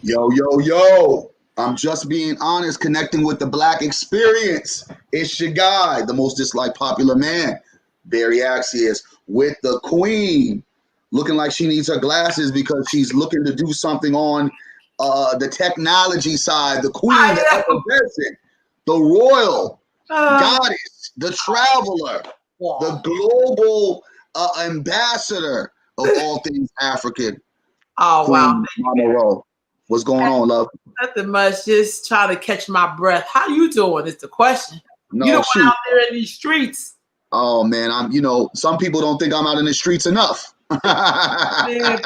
Yo, yo, yo. I'm just being honest, connecting with the Black experience. It's your guy, the most disliked popular man, Barry Axius, with the queen. Looking like she needs her glasses because she's looking to do something on the technology side. The queen, the effervescent, the royal goddess, the traveler, the global ambassador of all things African. Oh, Queen wow. Mama Ro. What's going on, love? Nothing much. Just trying to catch my breath. How you doing is the question. No, you don't shoot. out there in these streets. Oh man, some people don't think I'm out in the streets enough. Man,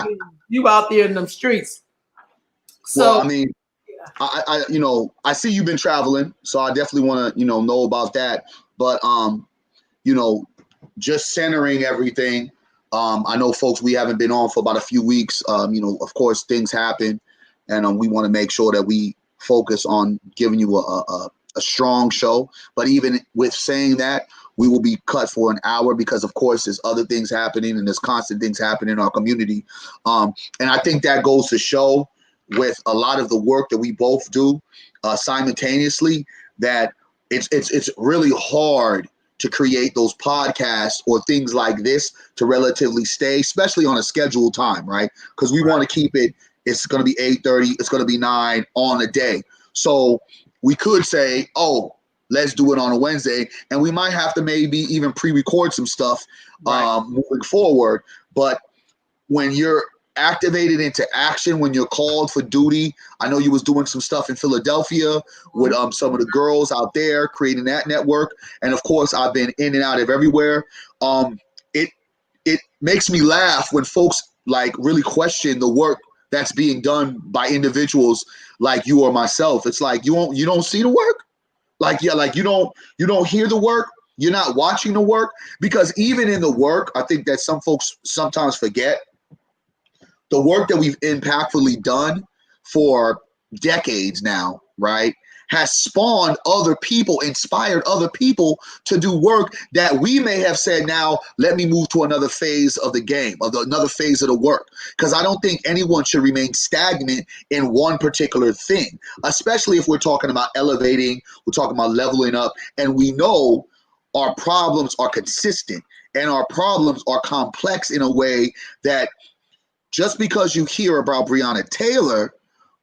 you out there in them streets. So well, I mean, I see you've been traveling, so I definitely want to, know about that. But just centering everything. I know, folks, we haven't been on for about a few weeks. Of course, things happen, and we want to make sure that we focus on giving you a strong show. But even with saying that, we will be cut for an hour because, of course, there's other things happening and there's constant things happening in our community. And I think that goes to show with a lot of the work that we both do simultaneously that it's really hard to create those podcasts or things like this to relatively stay, especially on a scheduled time, right? Because we want to keep it, it's going to be 8:30, it's going to be 9 on a day. So we could say, oh, let's do it on a Wednesday, and we might have to maybe even pre-record some stuff moving forward. But when you're activated into action, when you're called for duty, I know you was doing some stuff in Philadelphia with some of the girls out there creating that network, and of course I've been in and out of everywhere. It makes me laugh when folks like really question the work that's being done by individuals like you or myself. It's like you don't see the work, like you don't hear the work. You're not watching the work, because even in the work, I think that some folks sometimes forget the work that we've impactfully done for decades now, right, has spawned other people, inspired other people to do work that we may have said, now let me move to another phase of the game, another phase of the work. Because I don't think anyone should remain stagnant in one particular thing, especially if we're talking about elevating, we're talking about leveling up, and we know our problems are consistent and our problems are complex in a way that just because you hear about Breonna Taylor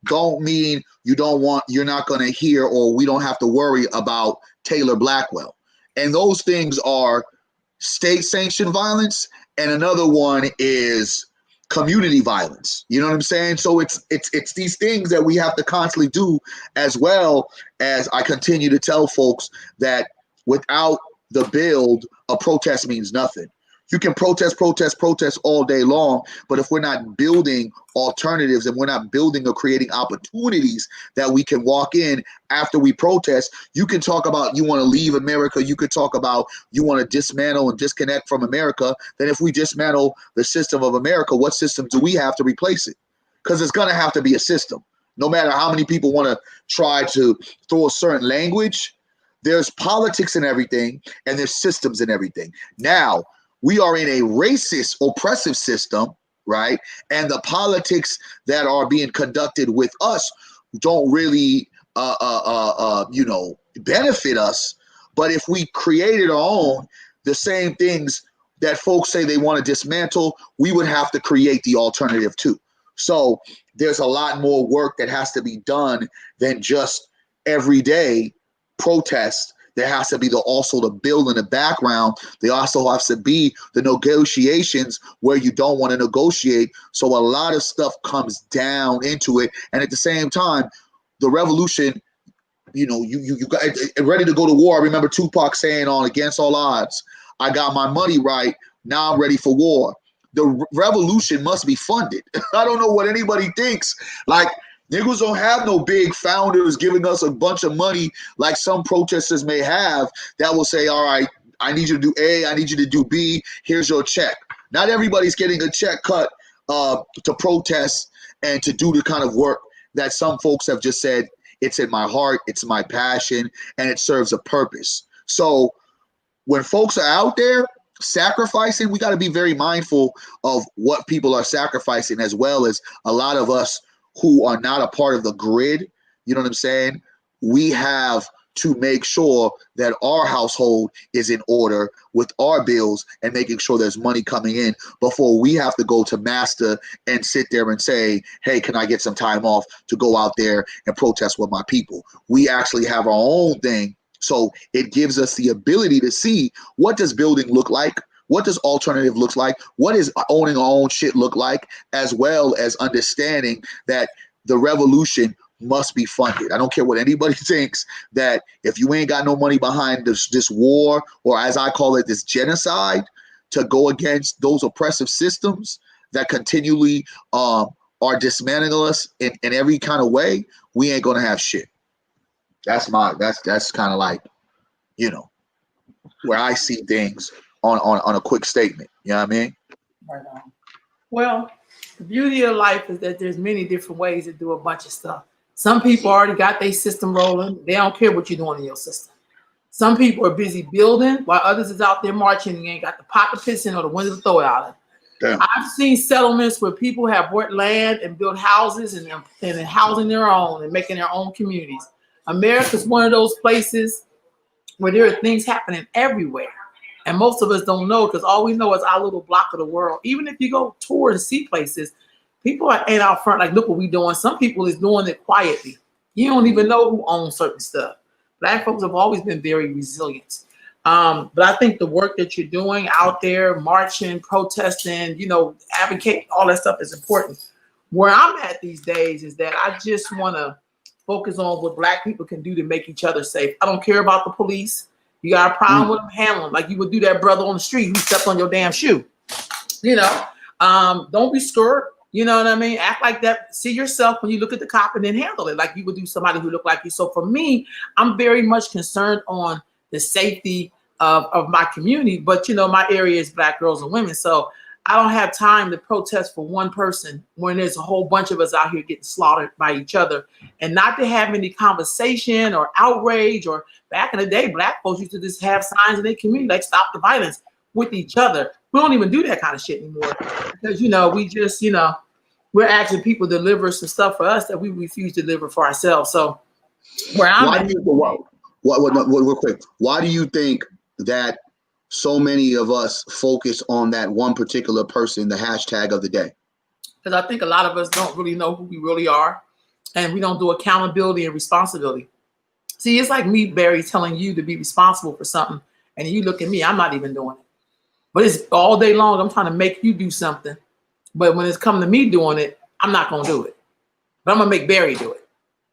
don't mean you're not going to hear, or we don't have to worry about Taylor Blackwell. And those things are state sanctioned violence, and another one is community violence. You know what I'm saying? So it's these things that we have to constantly do, as well as I continue to tell folks that without the build, a protest means nothing. You can protest all day long, but if we're not building alternatives and we're not building or creating opportunities that we can walk in after we protest, you can talk about you want to leave America, you could talk about you want to dismantle and disconnect from America. Then if we dismantle the system of America, what system do we have to replace it? Because it's going to have to be a system. No matter how many people want to try to throw a certain language, there's politics in everything and there's systems in everything. Now, we are in a racist, oppressive system, right? And the politics that are being conducted with us don't really, benefit us. But if we created our own, the same things that folks say they want to dismantle, we would have to create the alternative too. So there's a lot more work that has to be done than just everyday protest. There has to be also the build in the background. There also has to be the negotiations where you don't want to negotiate. So a lot of stuff comes down into it. And at the same time, the revolution, you got ready to go to war. I remember Tupac saying on Against All Odds, I got my money right. Now I'm ready for war. The revolution must be funded. I don't know what anybody thinks. Like, niggas don't have no big founders giving us a bunch of money like some protesters may have that will say, all right, I need you to do A, I need you to do B, here's your check. Not everybody's getting a check cut to protest and to do the kind of work that some folks have just said, it's in my heart, it's my passion, and it serves a purpose. So when folks are out there sacrificing, we got to be very mindful of what people are sacrificing, as well as a lot of us who are not a part of the grid. You know what I'm saying? We have to make sure that our household is in order with our bills and making sure there's money coming in before we have to go to master and sit there and say, hey, can I get some time off to go out there and protest with my people? We actually have our own thing. So it gives us the ability to see, what does building look like? What does alternative look like? What is owning our own shit look like? As well as understanding that the revolution must be funded. I don't care what anybody thinks, that if you ain't got no money behind this war, or as I call it, this genocide, to go against those oppressive systems that continually are dismantling us in every kind of way, we ain't gonna have shit. That's kind of like, you know, where I see things on a quick statement. You know what I mean? Right on. Well, the beauty of life is that there's many different ways to do a bunch of stuff. Some people already got their system rolling. They don't care what you're doing in your system. Some people are busy building while others is out there marching and ain't got the pot to piss in or the window to throw it out of. Damn. I've seen settlements where people have bought land and built houses and housing their own and making their own communities. America's one of those places where there are things happening everywhere. And most of us don't know, because all we know is our little block of the world. Even if you go tour and see places, people ain't out front like, look what we doing. Some people is doing it quietly. You don't even know who owns certain stuff. Black folks have always been very resilient. But I think the work that you're doing out there, marching, protesting, you know, advocating, all that stuff is important. Where I'm at these days is that I just want to focus on what Black people can do to make each other safe. I don't care about the police. You got a problem with them, handle them like you would do that brother on the street who stepped on your damn shoe. You know, don't be scared. You know what I mean? Act like that. See yourself when you look at the cop and then handle it like you would do somebody who looked like you. So for me, I'm very much concerned on the safety of my community. But, you know, my area is Black girls and women. So I don't have time to protest for one person when there's a whole bunch of us out here getting slaughtered by each other, and not to have any conversation or outrage. Or back in the day, Black folks used to just have signs in their community like stop the violence with each other. We don't even do that kind of shit anymore because, you know, we just, you know, we're asking people to deliver some stuff for us that we refuse to deliver for ourselves. So where I'm real quick, why do you think that so many of us focus on that one particular person, the hashtag of the day? Because I think a lot of us don't really know who we really are, and we don't do accountability and responsibility. See, it's like me, Barry, telling you to be responsible for something, and you look at me, I'm not even doing it. But it's all day long, I'm trying to make you do something. But when it's come to me doing it, I'm not going to do it. But I'm going to make Barry do it.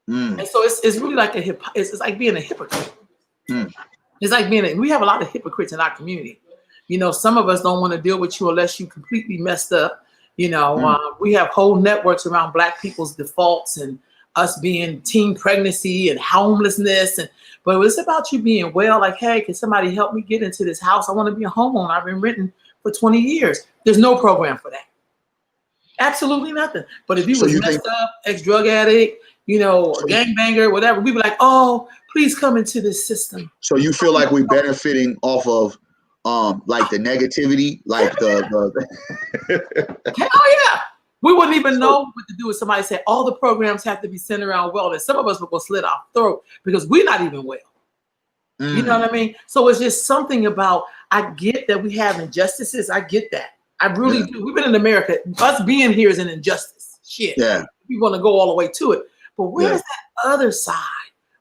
And so it's really like it's like being a hypocrite. It's like we have a lot of hypocrites in our community. You know, some of us don't want to deal with you unless you completely messed up. You know, we have whole networks around Black people's defaults and us being teen pregnancy and homelessness. But it's about you being well, like, hey, can somebody help me get into this house? I want to be a homeowner. I've been renting for 20 years. There's no program for that. Absolutely nothing. But if you was messed up, ex-drug addict, you know, gangbanger, whatever, we'd be like, oh, please come into this system. So you feel like we're benefiting off of like the negativity, like Hell yeah. We wouldn't even know what to do if somebody said all the programs have to be centered around wellness. Some of us would go slit our throat because we're not even well. You know what I mean? So it's just something about, I get that we have injustices. I get that. I really do. We've been in America. Us being here is an injustice. Shit. Yeah. We want to go all the way to it. But where's that other side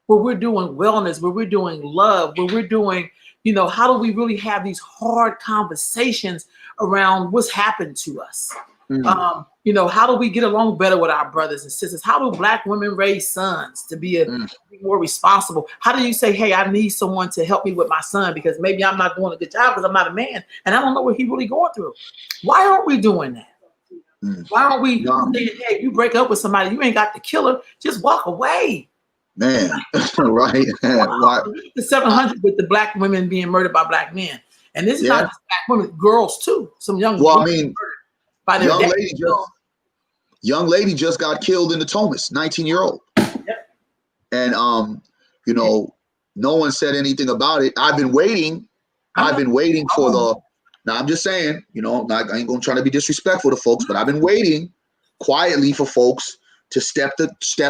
where we're doing wellness, where we're doing love, where we're doing, you know, how do we really have these hard conversations around what's happened to us? You know, how do we get along better with our brothers and sisters? How do Black women raise sons to be more responsible? How do you say, hey, I need someone to help me with my son because maybe I'm not doing a good job because I'm not a man and I don't know what he's really going through? Why aren't we doing that? Why aren't we saying, hey, you break up with somebody, you ain't got to kill her, just walk away. Man, right. The 700 with the Black women being murdered by Black men. And this is not just black women, girls too. Some young Well, I women mean, by their young lady just got killed in the Thomas, 19-year-old. Yep. And you know, no one said anything about it. I've been waiting for the. Now I'm just saying, you know, I ain't gonna try to be disrespectful to folks, but I've been waiting quietly for folks to step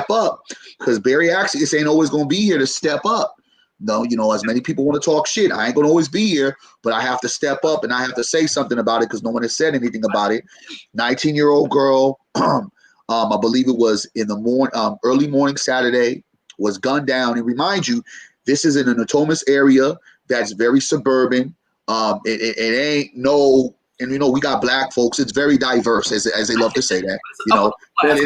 up, because Barry Axis ain't always gonna be here to step up. No, you know, as many people want to talk shit, I ain't gonna always be here, but I have to step up and I have to say something about it because no one has said anything about it. 19-year-old girl, I believe it was in the early morning Saturday, was gunned down. And remind you, this is in a Natomas area that's very suburban. It ain't no, and you know, we got black folks. It's very diverse, as they love to say that, you know, but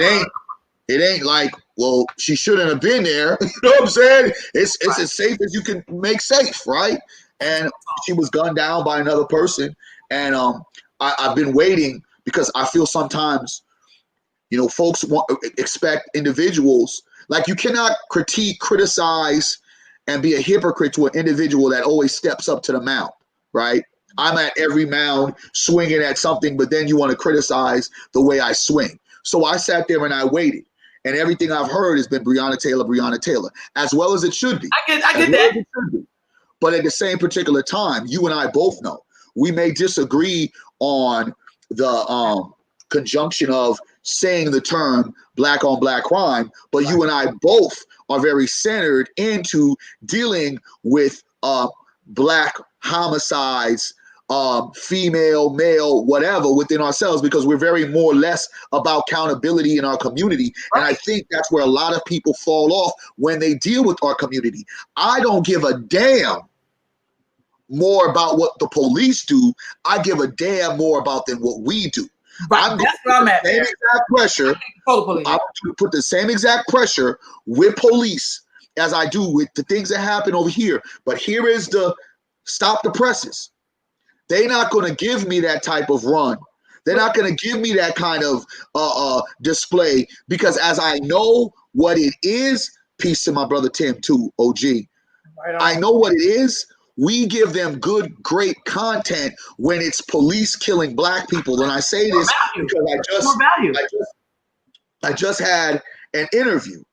it ain't like, well, she shouldn't have been there. You know what I'm saying? It's as safe as you can make safe, right? And she was gunned down by another person. And I've been waiting because I feel sometimes, you know, folks expect individuals, like you cannot criticize, and be a hypocrite to an individual that always steps up to the mound, right? I'm at every mound swinging at something, but then you want to criticize the way I swing. So I sat there and I waited. And everything I've heard has been Breonna Taylor, as well as it should be. I get that. But at the same particular time, you and I both know we may disagree on the conjunction of saying the term black on black crime, but you and I both are very centered into dealing with black homicides, female, male, whatever, within ourselves, because we're very more or less about accountability in our community. And I think that's where a lot of people fall off when they deal with our community. I don't give a damn more about what the police do. I give a damn more about than what we do. Right, that's where I'm at. Same exact pressure. I'm going to put the same exact pressure with police as I do with the things that happen over here. But here is the stop the presses. They're not going to give me that type of run. They're not going to give me that kind of display, because as I know what it is, peace to my brother Tim too, OG. Right, I know what it is. We give them good, great content when it's police killing black people. And I say this because I just had an interview,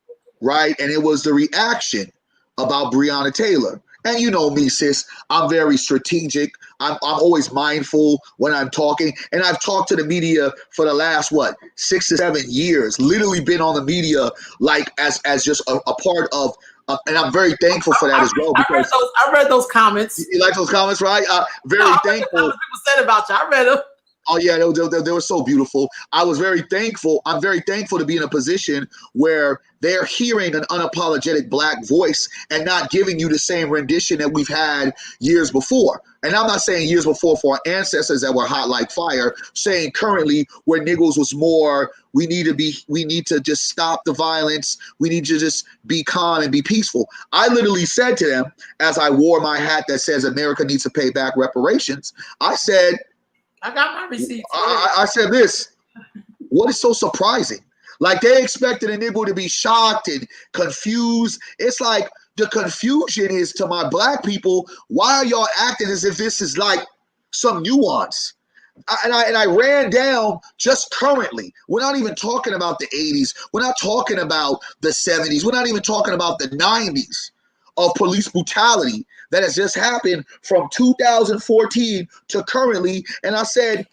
right? And it was the reaction about Breonna Taylor. And you know me, sis, I'm very strategic. I'm always mindful when I'm talking. And I've talked to the media for the last, 6 to 7 years, literally been on the media like as just a part of, and I'm very thankful for that as well. Because I read those comments. You like those comments, right? Very thankful. People said about you. I read them. Oh yeah, they were so beautiful. I was very thankful. I'm very thankful to be in a position where they're hearing an unapologetic black voice and not giving you the same rendition that we've had years before. And I'm not saying years before for our ancestors that were hot like fire, saying currently where niggas was more, we need to just stop the violence. We need to just be calm and be peaceful. I literally said to them, as I wore my hat that says America needs to pay back reparations, I said, I got my receipts. I said this. What is so surprising? Like they expected a nigga to be shocked and confused. It's like the confusion is to my black people. Why are y'all acting as if this is like some nuance? And I ran down just currently. We're not even talking about the 80s. We're not talking about the 70s. We're not even talking about the 90s of police brutality that has just happened from 2014 to currently. And I said,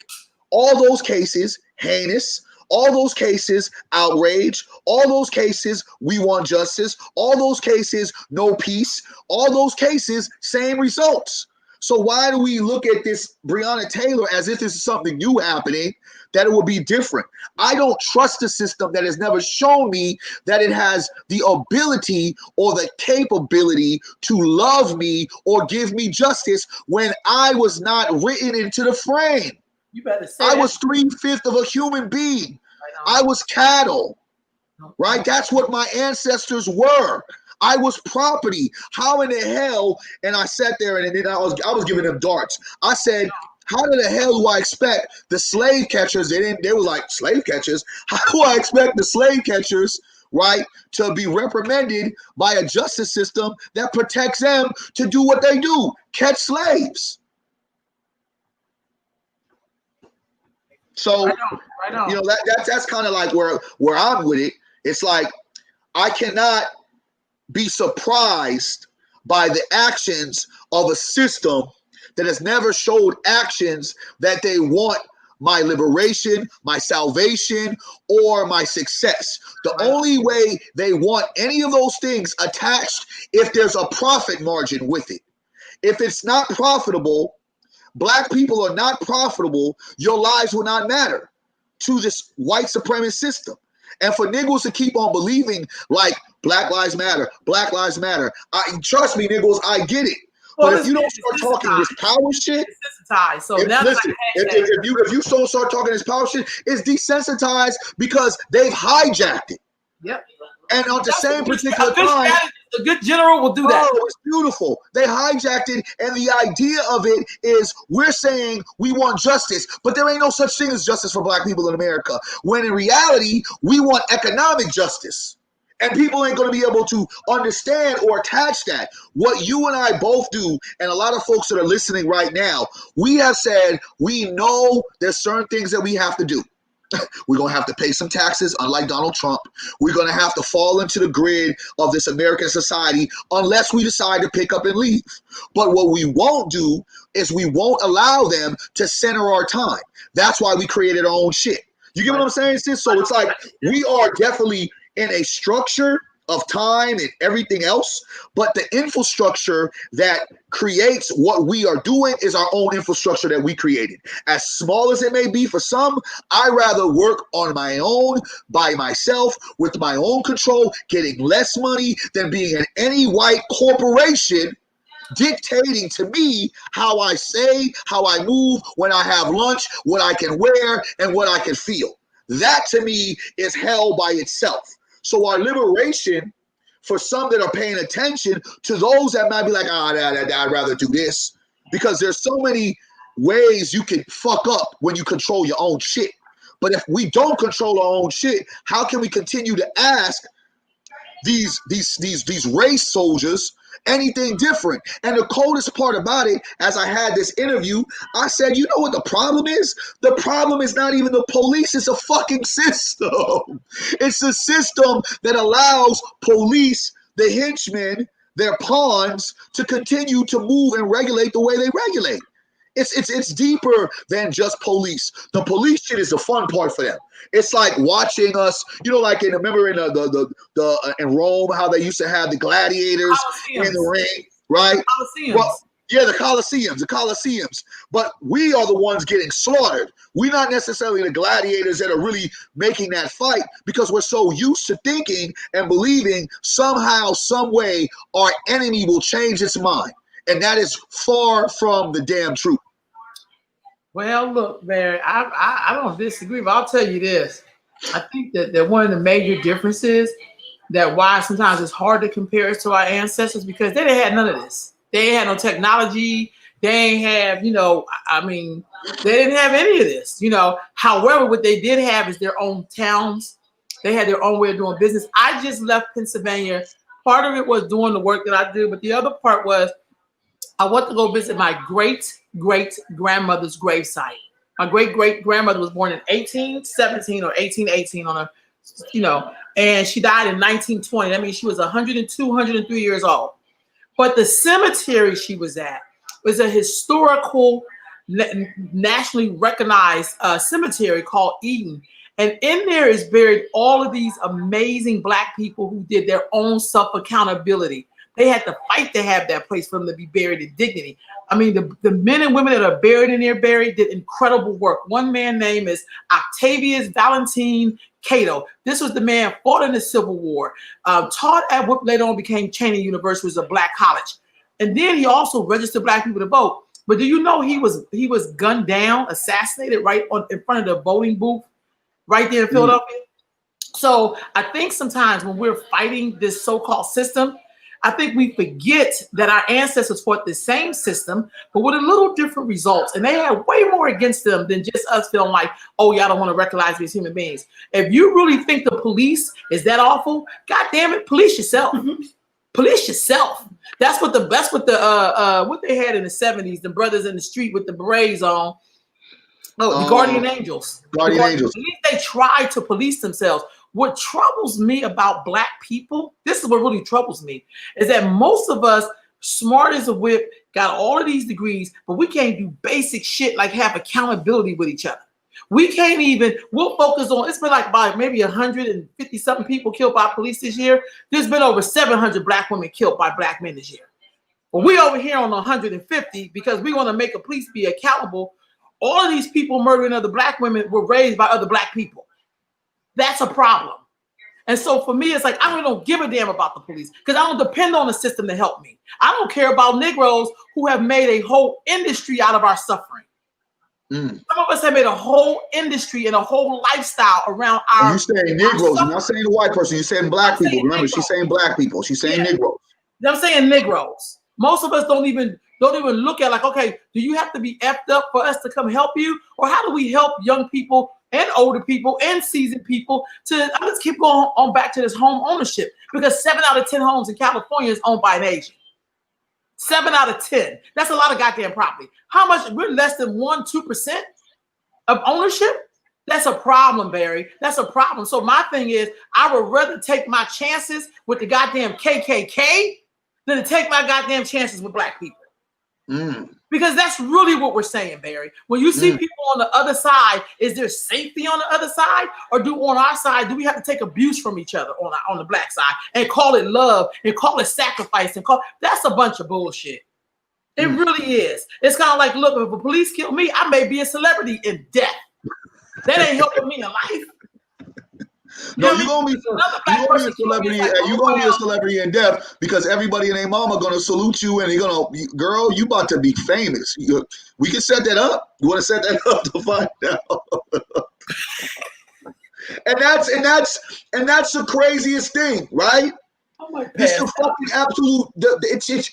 all those cases, heinous, all those cases, outrage, all those cases, we want justice, all those cases, no peace, all those cases, same results. So why do we look at this Breonna Taylor as if this is something new happening, that it will be different? I don't trust a system that has never shown me that it has the ability or the capability to love me or give me justice when I was not written into the frame. You better say I was 3/5 of a human being. I was cattle, right? That's what my ancestors were. I was property. How in the hell? And I sat there and then I was giving them darts. I said, how in the hell do I expect the slave catchers? They were like, slave catchers? How do I expect the slave catchers, right, to be reprimanded by a justice system that protects them to do what they do, catch slaves? So, I know. you know, that's kind of like where I'm with it. It's like I cannot be surprised by the actions of a system that has never showed actions that they want my liberation, my salvation, or my success. The only way they want any of those things attached if there's a profit margin with it. If it's not profitable, black people are not profitable, your lives will not matter to this white supremacist system. And for niggas to keep on believing like Black Lives Matter, Black Lives Matter, trust me, niggas, I get it. Well, but if you don't start talking this power shit, desensitized. So now listen, if you don't start talking this power shit, it's desensitized because they've hijacked it. Yep. And at the same particular time, a good general will do that. Oh, it's beautiful. They hijacked it, and the idea of it is we're saying we want justice, but there ain't no such thing as justice for black people in America. When in reality, we want economic justice. And people ain't going to be able to understand or attach that. What you and I both do, and a lot of folks that are listening right now, we have said we know there's certain things that we have to do. We're going to have to pay some taxes, unlike Donald Trump. We're going to have to fall into the grid of this American society unless we decide to pick up and leave. But what we won't do is we won't allow them to center our time. That's why we created our own shit. You get what I'm saying, sis? So it's like we are definitely in a structure of time and everything else, but the infrastructure that creates what we are doing is our own infrastructure that we created. As small as it may be for some, I rather work on my own, by myself, with my own control, getting less money than being in any white corporation dictating to me how I say, how I move, when I have lunch, what I can wear, and what I can feel. That to me is hell by itself. So our liberation, for some that are paying attention, to those that might be like, I'd rather do this, because there's so many ways you can fuck up when you control your own shit. But if we don't control our own shit, how can we continue to ask these race soldiers anything different? And the coldest part about it, as I had this interview, I said, you know what the problem is? The problem is not even the police, it's a fucking system. It's a system that allows police, the henchmen, their pawns, to continue to move and regulate the way they regulate. It's deeper than just police. The police shit is the fun part for them. It's like watching us, you know, like remember in in Rome, how they used to have the gladiators in the ring, right? Well, yeah, the Colosseums. But we are the ones getting slaughtered. We're not necessarily the gladiators that are really making that fight, because we're so used to thinking and believing somehow, some way, our enemy will change its mind. And that is far from the damn truth. Well, look, Barry, I don't disagree, but I'll tell you this. I think that one of the major differences that why sometimes it's hard to compare us to our ancestors, because they didn't have none of this. They ain't had no technology. They ain't have, they didn't have any of this, However, what they did have is their own towns. They had their own way of doing business. I just left Pennsylvania. Part of it was doing the work that I do, but the other part was I went to go visit my great-great-grandmother's gravesite. My great-great-grandmother was born in 1817 or 1818 on and she died in 1920. That means she was 102, 103 years old. But the cemetery she was at was a historical, nationally recognized cemetery called Eden. And in there is buried all of these amazing Black people who did their own self-accountability. They had to fight to have that place for them to be buried in dignity. I mean, the men and women that are buried in there, did incredible work. One man name is Octavius Valentine Cato. This was the man fought in the Civil War, taught at what later on became Cheyney University, was a Black college. And then he also registered Black people to vote. But do you know he was gunned down, assassinated right in front of the voting booth right there in Philadelphia? So I think sometimes when we're fighting this so-called system, I think we forget that our ancestors fought the same system, but with a little different results. And they had way more against them than just us feeling like, oh, y'all don't want to recognize me as human beings. If you really think the police is that awful, God damn it, police yourself. Police yourself. That's what what they had in the 70s, the brothers in the street with the berets on. Oh, the guardian angels. Guardian angels. At least they try to police themselves. What troubles me about black people, this is what really troubles me, is that most of us, smart as a whip, got all of these degrees, but we can't do basic shit like have accountability with each other. We can't even, we'll focus on, it's been like about maybe 150 something people killed by police this year. There's been over 700 black women killed by black men this year. But we over here on 150 because we want to make a police be accountable. All of these people murdering other black women were raised by other black people. That's a problem. And so for me, it's like, I really don't give a damn about the police because I don't depend on the system to help me. I don't care about Negroes who have made a whole industry out of our suffering. Some of us have made a whole industry and a whole lifestyle around our. You saying Negroes? You're not saying the white person. You're saying black people. Remember, Negroes. She's saying black people. She's saying Negroes. I'm saying Negroes. Most of us don't even look at like, okay, do you have to be effed up for us to come help you, or how do we help young people and older people and seasoned people to? Let's keep going on back to this home ownership because 7 out of 10 homes in California is owned by an Asian. 7 out of 10. That's a lot of goddamn property. How much? We're less than 1-2% of ownership. That's a problem, Barry. That's a problem. So my thing is, I would rather take my chances with the goddamn KKK than to take my goddamn chances with black people. Because that's really what we're saying, Barry. When you see people on the other side, is there safety on the other side? Or on our side, do we have to take abuse from each other on the black side and call it love and call it sacrifice and that's a bunch of bullshit. It really is. It's kind of like, look, if the police kill me, I may be a celebrity in death. That ain't helping me in life. No, you're gonna be a celebrity. You're gonna be a celebrity in death because everybody and their mama gonna salute you and they're gonna, girl, you about to be famous. We can set that up. You want to set that up to find out? and that's the craziest thing, right? It's the fucking absolute. It's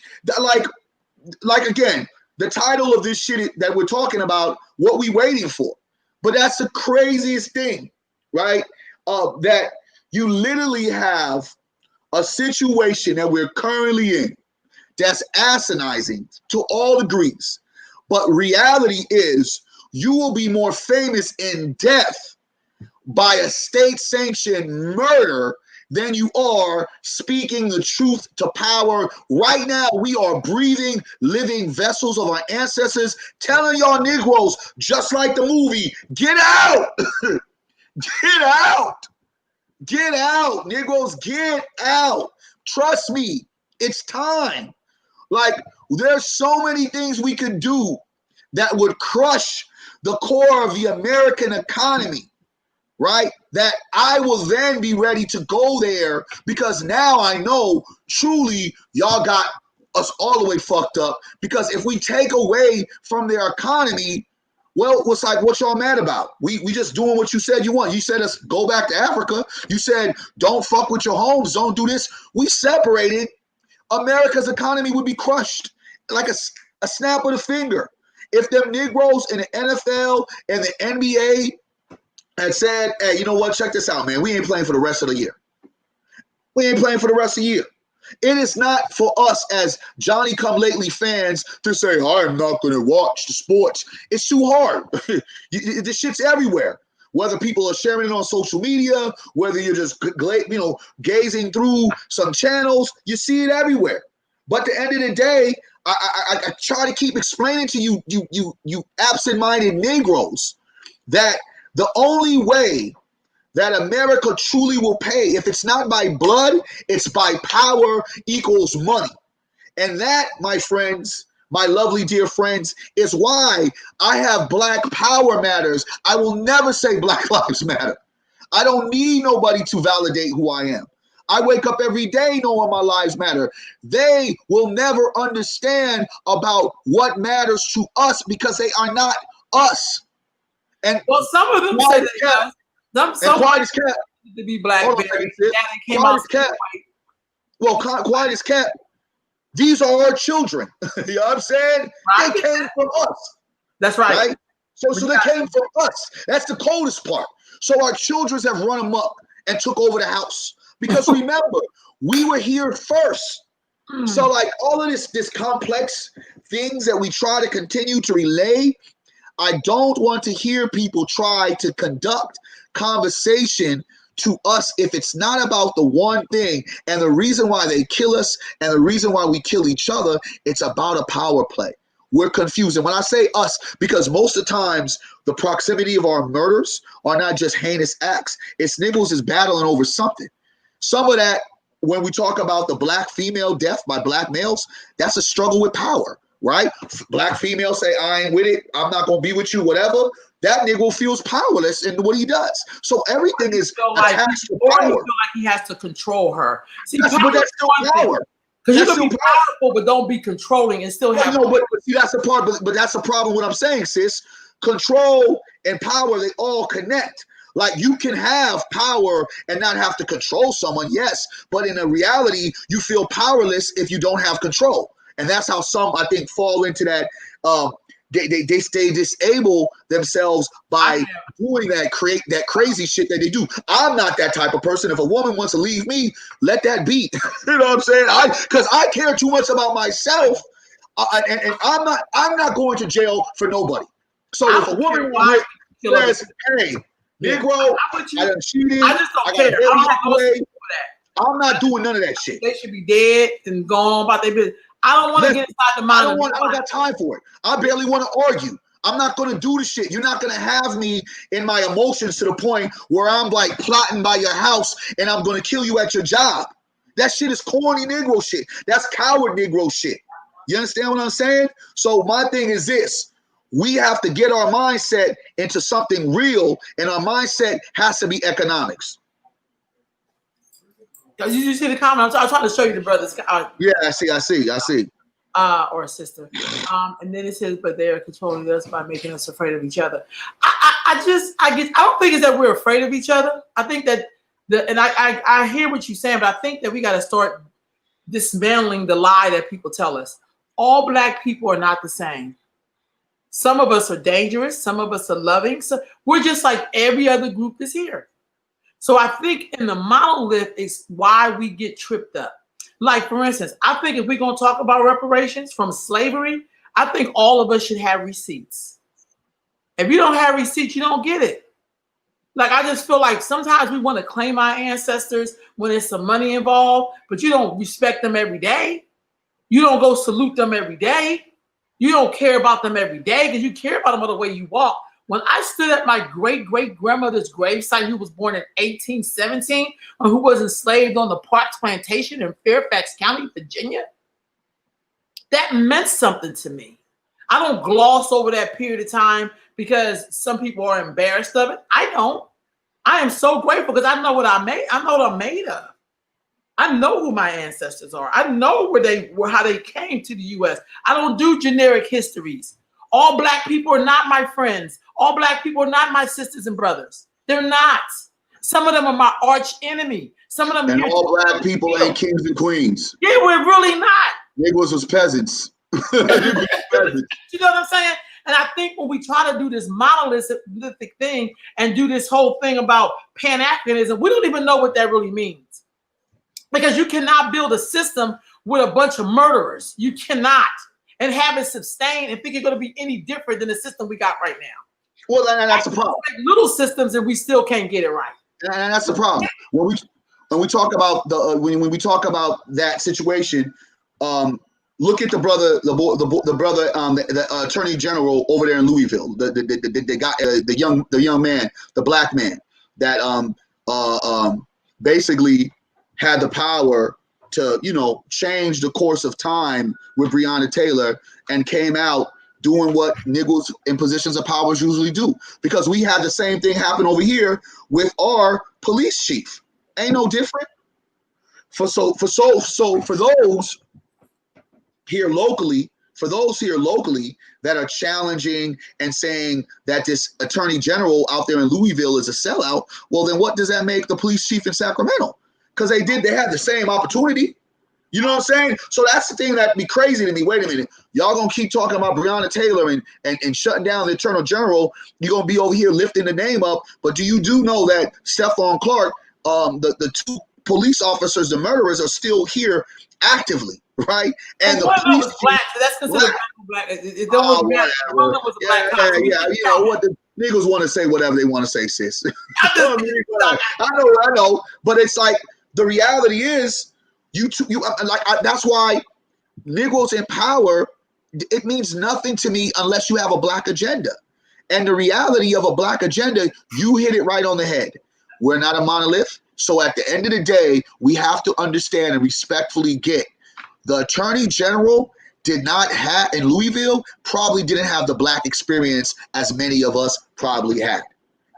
like again, the title of this shit that we're talking about. What we waiting for? But that's the craziest thing, right? That you literally have a situation that we're currently in that's asinizing to all degrees. But reality is you will be more famous in death by a state-sanctioned murder than you are speaking the truth to power. Right now, we are breathing, living vessels of our ancestors, telling y'all Negroes, just like the movie, get out! Get out! Get out, Negroes, get out. Trust me, it's time. Like, there's so many things we could do that would crush the core of the American economy, right? That I will then be ready to go there because now I know truly y'all got us all the way fucked up. Because if we take away from their economy, well, it's like, what y'all mad about? We just doing what you said you want. You said us go back to Africa. You said don't fuck with your homes. Don't do this. We separated. America's economy would be crushed like a snap of the finger. If them Negroes in the NFL and the NBA had said, hey, you know what? Check this out, man. We ain't playing for the rest of the year. We ain't playing for the rest of the year. It is not for us as Johnny-come-lately fans to say, I'm not going to watch the sports. It's too hard. This shit's everywhere. Whether people are sharing it on social media, whether you're just gazing through some channels, you see it everywhere. But at the end of the day, I try to keep explaining to you absent-minded Negroes that the only way that America truly will pay, if it's not by blood, it's by power equals money. And that, my friends, my lovely dear friends, is why I have Black Power Matters. I will never say Black Lives Matter. I don't need nobody to validate who I am. I wake up every day knowing my lives matter. They will never understand about what matters to us because they are not us. And well, some of them say that. Some quiet as cat to be black. Quiet as cat. Well, quiet as cat. These are our children. You know what I'm saying? Right. They came from us. That's right. So they came from us. That's the coldest part. So our children have run amok and took over the house. Because remember, we were here first. So like all of this complex things that we try to continue to relay, I don't want to hear people try to conduct conversation to us if it's not about the one thing and the reason why they kill us and the reason why we kill each other. It's about a power play. We're confused. And when I say us, because most of the times the proximity of our murders are not just heinous acts. It's niggas is battling over something. Some of that, when we talk about the black female death by black males, that's a struggle with power, right? Black females say, I ain't with it. I'm not going to be with you, whatever. That nigga feels powerless in what he does. So everything is attached to power. Or he feel like he has to control her. See, but that's still power. Because you can be powerful, but don't be controlling and still have. No, but see, that's the part. But that's the problem. What I'm saying, sis, control and power, they all connect. Like you can have power and not have to control someone, yes, but in a reality, you feel powerless if you don't have control, and that's how some, I think, fall into that. They disable themselves by doing that, create that crazy shit that they do. I'm not that type of person. If a woman wants to leave me, let that be. You know what I'm saying? Because I care too much about myself, and I'm not going to jail for nobody. So if a woman says, "Hey, Negro, I done cheated. I just don't care. I'm not doing none of that shit. They should be dead and gone about their business. I don't want to get inside the mind. I don't got time for it. I barely want to argue. I'm not going to do the shit. You're not going to have me in my emotions to the point where I'm like plotting by your house and I'm going to kill you at your job. That shit is corny Negro shit. That's coward Negro shit. You understand what I'm saying? So my thing is this. We have to get our mindset into something real, and our mindset has to be economics. Did you see the comment? I'm trying to show you the brothers. Yeah, I see. Or a sister. And then it says, but they're controlling us by making us afraid of each other. I don't think it's that we're afraid of each other. I think that I hear what you're saying, but I think that we got to start dismantling the lie that people tell us. All black people are not the same. Some of us are dangerous. Some of us are loving. So we're just like every other group is here. So I think in the monolith is why we get tripped up. Like, for instance, I think if we're going to talk about reparations from slavery, I think all of us should have receipts. If you don't have receipts, you don't get it. Like, I just feel like sometimes we want to claim our ancestors when there's some money involved, but you don't respect them every day. You don't go salute them every day. You don't care about them every day because you care about them by the way you walk. When I stood at my great-great-grandmother's gravesite, who was born in 1817, and who was enslaved on the Parks Plantation in Fairfax County, Virginia, that meant something to me. I don't gloss over that period of time because some people are embarrassed of it. I don't. I am so grateful because I know what I made. I know what I'm made of. I know who my ancestors are. I know how they came to the U.S. I don't do generic histories. All black people are not my friends. All black people are not my sisters and brothers. They're not. Some of them are my arch enemy. Some of them. And all black people ain't kings and queens. Yeah, we're really not. Niggas was peasants. You know what I'm saying? And I think when we try to do this monolithic thing and do this whole thing about Pan-Africanism, we don't even know what that really means. Because you cannot build a system with a bunch of murderers. You cannot. And have it sustain and think it's going to be any different than the system we got right now. Well, that's the problem. Little systems and we still can't get it right. And that's the problem. When we talk about when we talk about that situation, look at the brother, the attorney general over there in Louisville, the guy, the young man, the black man that basically had the power to, change the course of time with Breonna Taylor and came out doing what niggas in positions of power usually do. Because we had the same thing happen over here with our police chief. Ain't no different. For those here locally that are challenging and saying that this attorney general out there in Louisville is a sellout, well, then what does that make the police chief in Sacramento? Because they had the same opportunity. You know what I'm saying? So that's the thing that be crazy to me. Wait a minute. Y'all gonna keep talking about Breonna Taylor and shutting down the attorney general. You're gonna be over here lifting the name up. But do know that Stephon Clark, the two police officers, the murderers, are still here actively right? And the one of them was police black, so that's considered black. It don't oh, matter. One of them was a black cop. yeah, you know what the niggas want to say whatever they want to say, sis. I know, but it's like the reality is that's why Negroes in power, it means nothing to me unless you have a black agenda. And the reality of a black agenda, you hit it right on the head. We're not a monolith. So at the end of the day, we have to understand and respectfully get the Attorney General did not have, in Louisville, probably didn't have the black experience as many of us probably had.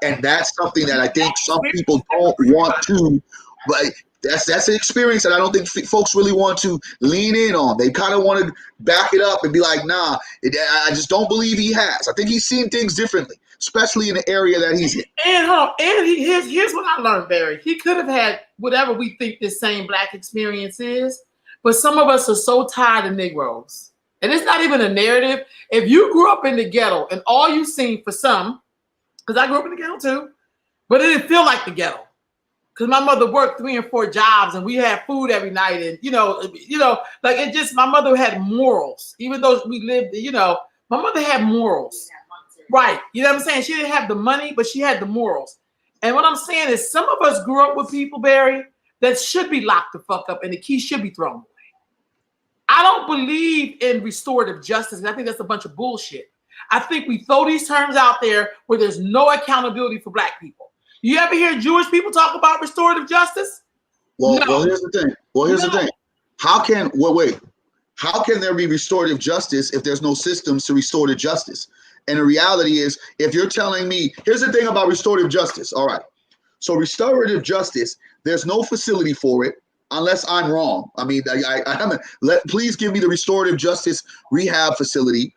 And that's something that I think some people don't want to, but that's an experience that I don't think folks really want to lean in on. They kind of want to back it up and be like, nah, I just don't believe he has. I think he's seeing things differently, especially in the area that he's in. And here's what I learned, Barry. He could have had whatever we think this same black experience is, but some of us are so tired of Negroes. And it's not even a narrative. If you grew up in the ghetto and all you seen for some, because I grew up in the ghetto too, but it didn't feel like the ghetto. Because my mother worked 3 and 4 jobs and we had food every night. And, like it just, my mother had morals. Even though we lived, my mother had morals. Right. You know what I'm saying? She didn't have the money, but she had the morals. And what I'm saying is some of us grew up with people, Barry, that should be locked the fuck up and the key should be thrown away. I don't believe in restorative justice. And I think that's a bunch of bullshit. I think we throw these terms out there where there's no accountability for black people. You ever hear Jewish people talk about restorative justice? Well, here's the thing. How can there be restorative justice if there's no systems to restorative justice? And the reality is, if you're telling me, here's the thing about restorative justice. All right. So restorative justice, there's no facility for it unless I'm wrong. I mean, please give me the restorative justice rehab facility.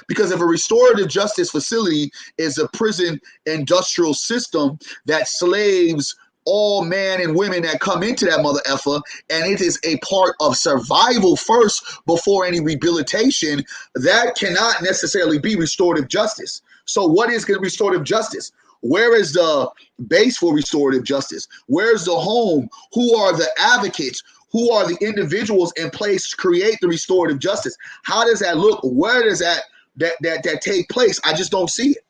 Because if a restorative justice facility is a prison industrial system that slaves all men and women that come into that mother effer, and it is a part of survival first before any rehabilitation, that cannot necessarily be restorative justice. So what is restorative justice? Where is the base for restorative justice? Where's the home? Who are the advocates? Who are the individuals in place to create the restorative justice? How does that look? Where does that take place? I just don't see it.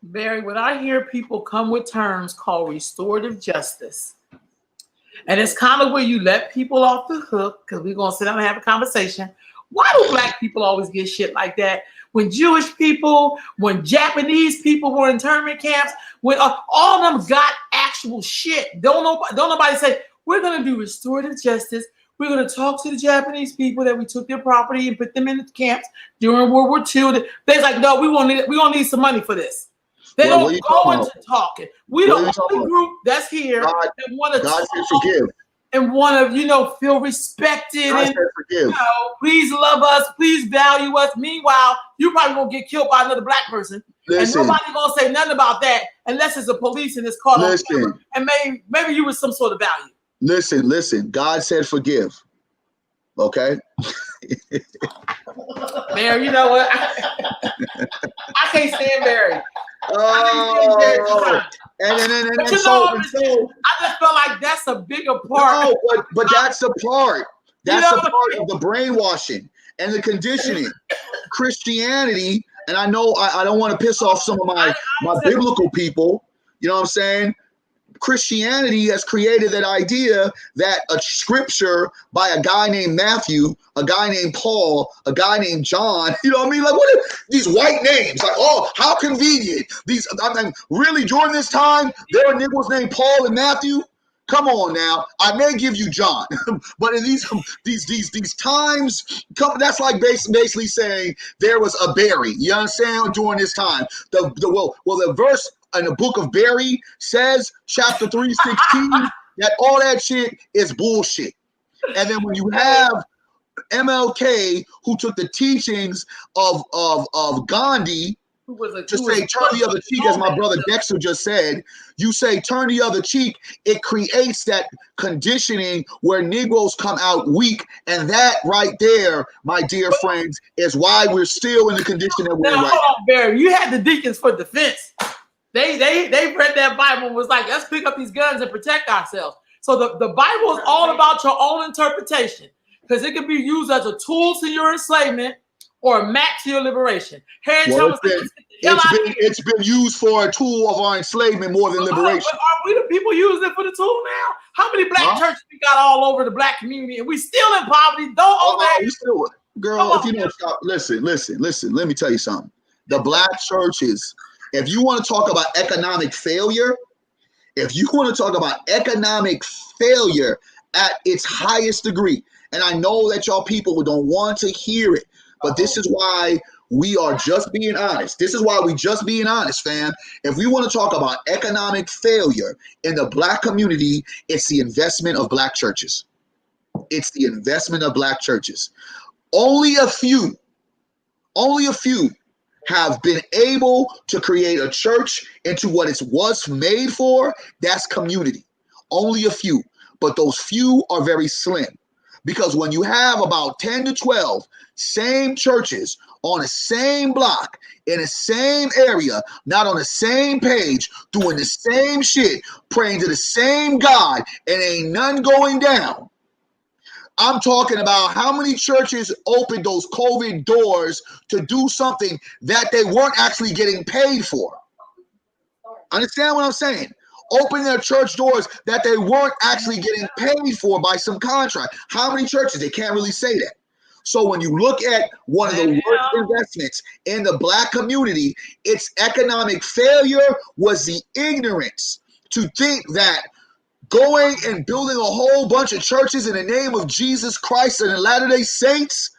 Barry, when I hear people come with terms called restorative justice, and it's kind of where you let people off the hook, because we're going to sit down and have a conversation. Why do black people always get shit like that? When Jewish people, when Japanese people were in internment camps, when all of them got actual shit. Don't nobody say, we're going to do restorative justice. We're going to talk to the Japanese people that we took their property and put them in the camps during World War II. They're like, no, we won't need some money for this. They don't go into talking. We don't want the group that's here that want to talk forgive and want to, feel respected and please love us, please value us. Meanwhile, you probably won't get killed by another black person. Listen, and nobody gonna say nothing about that unless it's a police and it's caught on camera, and maybe you were some sort of value. Listen. God said forgive. Okay. Barry, you know what? I can't stand Barry. I just felt like that's a bigger part. No, but that's the part. That's the part of the brainwashing and the conditioning. Christianity, and I know I don't want to piss off some of my biblical people. You know what I'm saying? Christianity has created that idea that a scripture by a guy named Matthew, a guy named Paul, a guy named John, you know what I mean? Like, what are these white names? Like, oh, how convenient. Really, during this time, there are niggas named Paul and Matthew? Come on now. I may give you John, but in these times, that's like basically saying there was a Barry. You understand? During this time, the verse in the book of Barry says, chapter 3:16, that all that shit is bullshit. And then when you have MLK, who took the teachings of Gandhi, to say turn the other cheek, as my brother Dexter just said, you say turn the other cheek, it creates that conditioning where Negroes come out weak, and that right there, my dear friends, is why we're still in the condition that we're in right now. Hold on, Barry, you had the deacons for defense. They read that Bible and was like, let's pick up these guns and protect ourselves. So the Bible is all about your own interpretation. because it can be used as a tool to your enslavement or a mat to your liberation. Harriet Tubman said, it's been used for a tool of our enslavement more than liberation. But are we the people using it for the tool now? How many black churches we got all over the black community, and we still in poverty? Girl, if you don't stop, listen. Let me tell you something. The black churches, if you want to talk about economic failure, at its highest degree, and I know that y'all people don't want to hear it, but this is why we are just being honest. This is why we just being honest, fam. If we want to talk about economic failure in the black community, it's the investment of black churches. It's the investment of black churches. Only a few have been able to create a church into what it was made for. That's community. Only a few, but those few are very slim. Because when you have about 10 to 12 same churches on the same block, in the same area, not on the same page, doing the same shit, praying to the same God, and ain't none going down. I'm talking about how many churches opened those COVID doors to do something that they weren't actually getting paid for. Understand what I'm saying? Open their church doors that they weren't actually getting paid for by some contract. How many churches? They can't really say that. So when you look at one of the worst investments in the black community, its economic failure was the ignorance to think that going and building a whole bunch of churches in the name of Jesus Christ and the Latter-day Saints,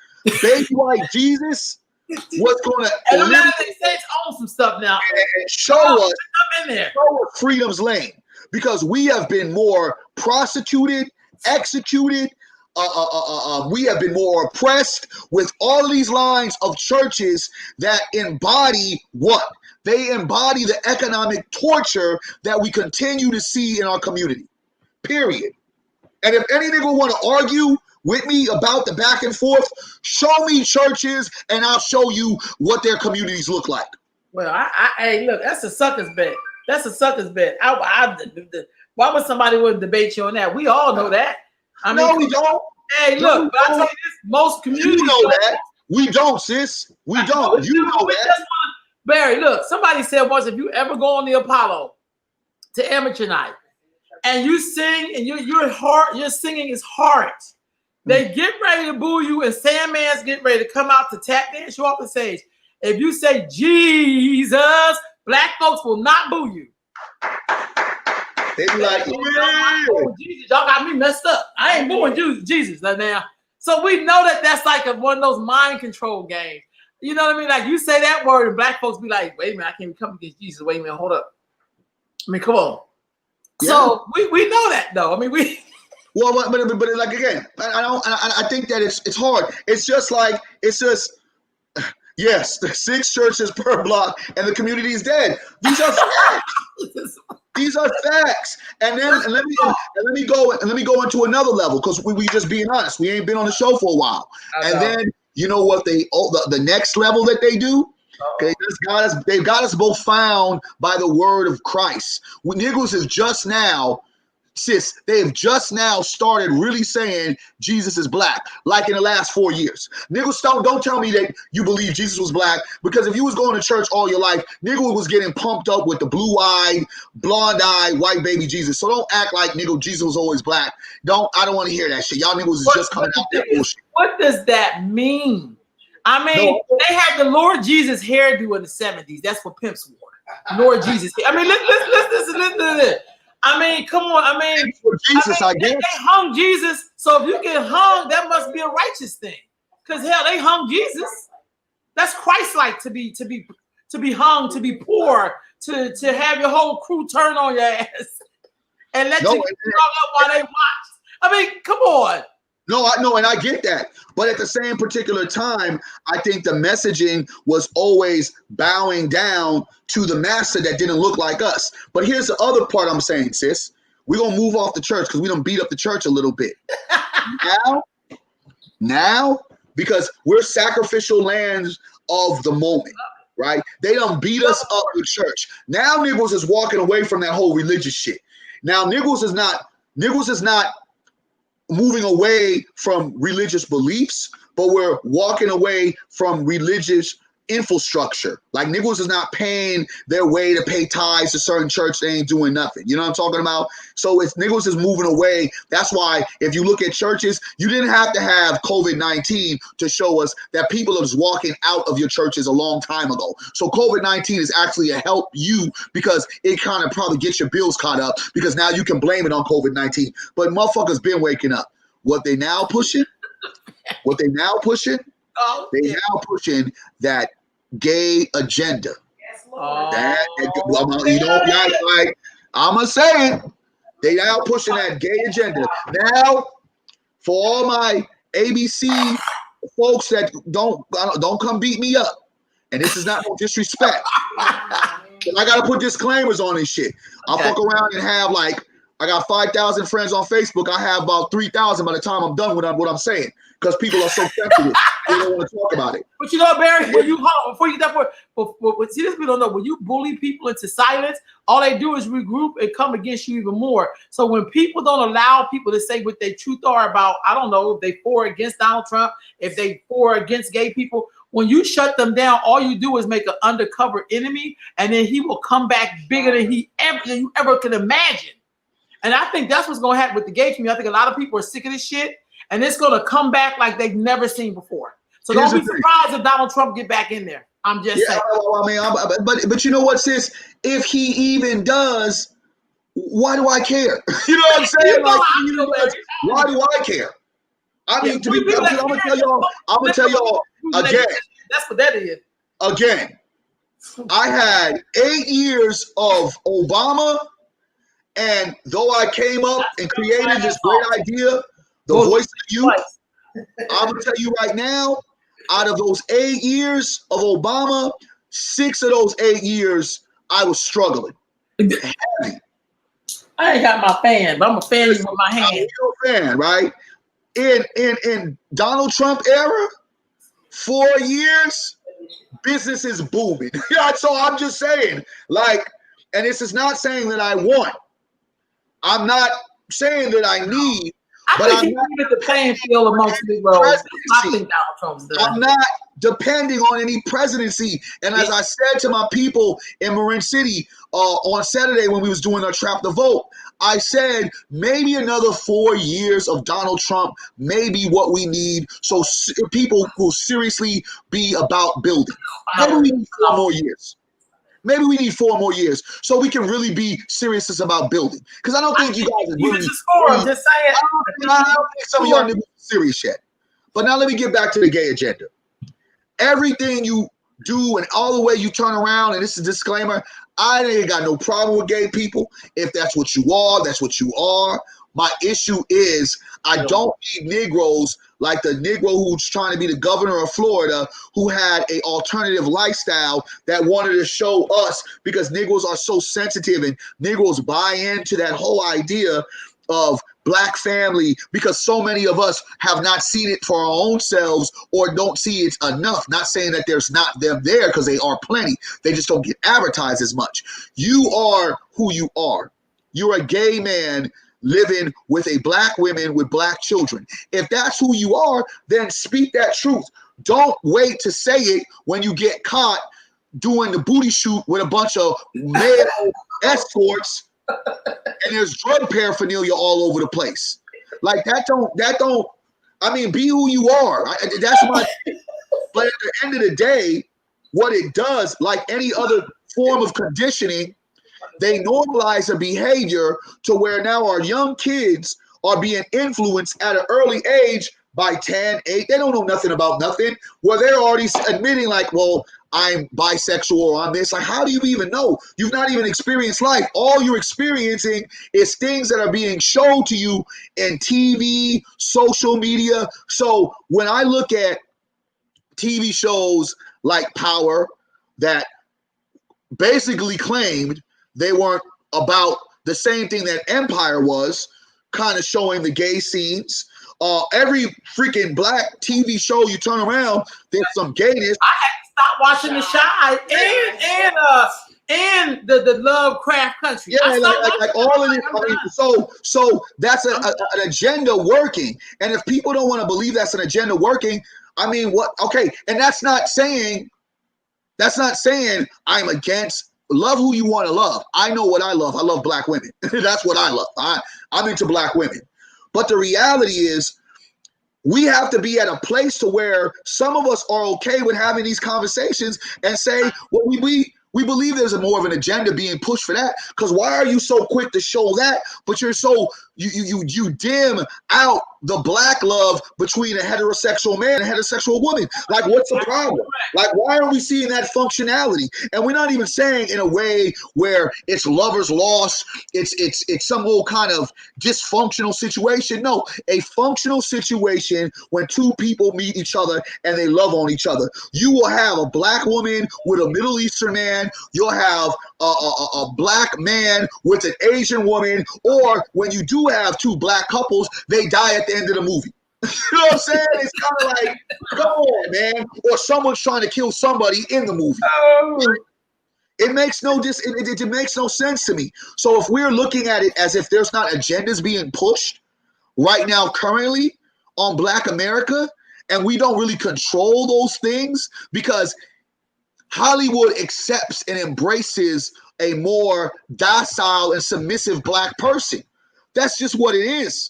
baby white Jesus, was going to and the Latter-day Saints own some stuff now and show us freedom's lane, because we have been more prostituted, executed. We have been more oppressed with all of these lines of churches that embody what? They embody the economic torture that we continue to see in our community. Period. And if any nigga want to argue with me about the back and forth, show me churches and I'll show you what their communities look like. Well, hey, look, that's a sucker's bet. That's a sucker's bet. Why would somebody want to debate you on that? We all know that. No, we don't. Hey, look, but I tell you this, most communities. You know that. We don't, sis. We don't. You know that. Barry, look, somebody said once, if you ever go on the Apollo to amateur night and you sing and your singing is hard, they get ready to boo you and Sandman's getting ready to come out to tap dance you off the stage. If you say Jesus, black folks will not boo you. They be like, Jesus, y'all got me messed up. I ain't booing Jesus now. So we know that that's like one of those mind control games. You know what I mean? Like you say that word and black folks be like, wait a minute, I can't even come against Jesus. Wait a minute, hold up. I mean, come on. Yeah. So we know that though. I mean, we. Well, but like again, I think that it's hard. It's just yes, the 6 churches per block and the community is dead. These are facts. These are facts. And let me go into another level, because we just being honest. We ain't been on the show for a while. And then you know what the next level that they do? Okay, they've got us both found by the word of Christ. Niggas is just now. Sis, they've just now started really saying Jesus is black, like in the last 4 years. Niggas, don't tell me that you believe Jesus was black, because if you was going to church all your life, nigga was getting pumped up with the blue-eyed, blonde-eyed, white baby Jesus. So don't act like nigga Jesus was always black. I don't want to hear that shit. Y'all niggas is just coming out that bullshit. What does that mean? I mean, they had the Lord Jesus hairdo in the 70s. That's what pimps wore. Lord Jesus. I mean, listen. I mean, come on. I mean, Jesus, I guess. They hung Jesus. So if you get hung, that must be a righteous thing. Because hell, they hung Jesus. That's Christ-like to be hung, to be poor, to have your whole crew turn on your ass and let you get up while they watch. I mean, come on. No, and I get that. But at the same particular time, I think the messaging was always bowing down to the master that didn't look like us. But here's the other part I'm saying, sis. We're going to move off the church because we done beat up the church a little bit. Now, because we're sacrificial lambs of the moment, right? They done beat us up with church. Now niggas is walking away from that whole religious shit. Now niggas is not moving away from religious beliefs, but we're walking away from religious infrastructure. Like niggas is not paying their way to pay tithes to certain church. They ain't doing nothing. You know what I'm talking about? So it's niggas is moving away. That's why if you look at churches, you didn't have to have COVID-19 to show us that people are just walking out of your churches a long time ago. So COVID-19 is actually a help you because it kind of probably gets your bills caught up because now you can blame it on COVID-19. But motherfuckers been waking up. What they now pushing? Oh, They now pushing that gay agenda. Yes, I'm gonna say it. They now pushing that gay agenda. Now, for all my ABC folks that don't come beat me up, and this is not no disrespect. I gotta put disclaimers on this shit. I'll fuck around and have I got 5,000 friends on Facebook. I have about 3,000 by the time I'm done with what I'm saying. Because people are so sensitive, they don't want to talk about it. But you know, Barry, when you before you get that point, see this, we don't know. When you bully people into silence, all they do is regroup and come against you even more. So when people don't allow people to say what their truth are about, I don't know if they for or against Donald Trump, if they for or against gay people. When you shut them down, all you do is make an undercover enemy, and then he will come back bigger than you ever could imagine. And I think that's what's going to happen with the gay community. I think a lot of people are sick of this shit. And it's going to come back like they've never seen before. So don't be surprised if Donald Trump get back in there. I'm just saying. I mean, but you know what, sis? If he even does, why do I care? You know what I'm saying? Why do I care? I mean, I'm gonna tell y'all again. That's what that is. Again, I had 8 years of Obama, and though I came up and created this great idea, the voice of youth, I'm going to tell you right now, out of those 8 years of Obama, 6 of those 8 years, I was struggling. Heavy. I ain't got my fan, but I'm a fan with my hand. You're a fan, right? In Donald Trump era, 4 years, business is booming. So I'm just saying, and this is not saying that I want. I'm not saying that I need. But I'm not the playing field amongst the roles. I think Donald Trump's done. I'm not depending on any presidency. And as I said to my people in Marin City on Saturday when we was doing our Trap the Vote, I said maybe another 4 years of Donald Trump may be what we need so people will seriously be about building. Maybe we need 4 more years. Maybe we need 4 more years so we can really be serious about building. Because I don't think you guys are really. Just saying. I don't think some of y'all niggas are serious yet. But now let me get back to the gay agenda. Everything you do and all the way you turn around, and this is a disclaimer, I ain't got no problem with gay people. If that's what you are, that's what you are. My issue is I don't need Negroes like the Negro who's trying to be the governor of Florida who had an alternative lifestyle that wanted to show us because Negroes are so sensitive and Negroes buy into that whole idea of black family because so many of us have not seen it for our own selves or don't see it enough. Not saying that there's not them there because they are plenty. They just don't get advertised as much. You are who you are. You're a gay man living with a black woman with black children. If that's who you are, then speak that truth. Don't wait to say it when you get caught doing the booty shoot with a bunch of male escorts and there's drug paraphernalia all over the place. Like that don't, I mean, be who you are. That's my, but at the end of the day, what it does, like any other form of conditioning, they normalize a behavior to where now our young kids are being influenced at an early age by 10, 8. They don't know nothing about nothing. Where they're already admitting like, well, I'm bisexual or I'm this. Like, how do you even know? You've not even experienced life. All you're experiencing is things that are being shown to you in TV, social media. So when I look at TV shows like Power that basically claimed they weren't about the same thing that Empire was, kind of showing the gay scenes. Every freaking black TV show you turn around, there's some gayness. I had to stop watching The Chi and the Lovecraft Country. Yeah, like all of it. I mean, so that's an agenda working. And if people don't want to believe that's an agenda working, I mean, what? Okay, and that's not saying I'm against. Love who you want to love. I know what I love. I love black women. That's what I love. I'm into black women. But the reality is, we have to be at a place to where some of us are okay with having these conversations and say, well, we believe there's more of an agenda being pushed for that. Because why are you so quick to show that, but you're so you dim out the black love between a heterosexual man and a heterosexual woman? Like, what's the problem? Like, why are we seeing that functionality? And we're not even saying in a way where it's lovers lost, it's some old kind of dysfunctional situation. No, a functional situation when two people meet each other and they love on each other. You will have a black woman with a Middle Eastern man. You'll have a black man with an Asian woman, or when you do have two black couples, they die at the end of the movie. You know what I'm saying? It's kind of like, come on, man. Or someone's trying to kill somebody in the movie. It makes it makes no sense to me. So if we're looking at it as if there's not agendas being pushed right now currently on Black America, and we don't really control those things because Hollywood accepts and embraces a more docile and submissive black person. That's just what it is.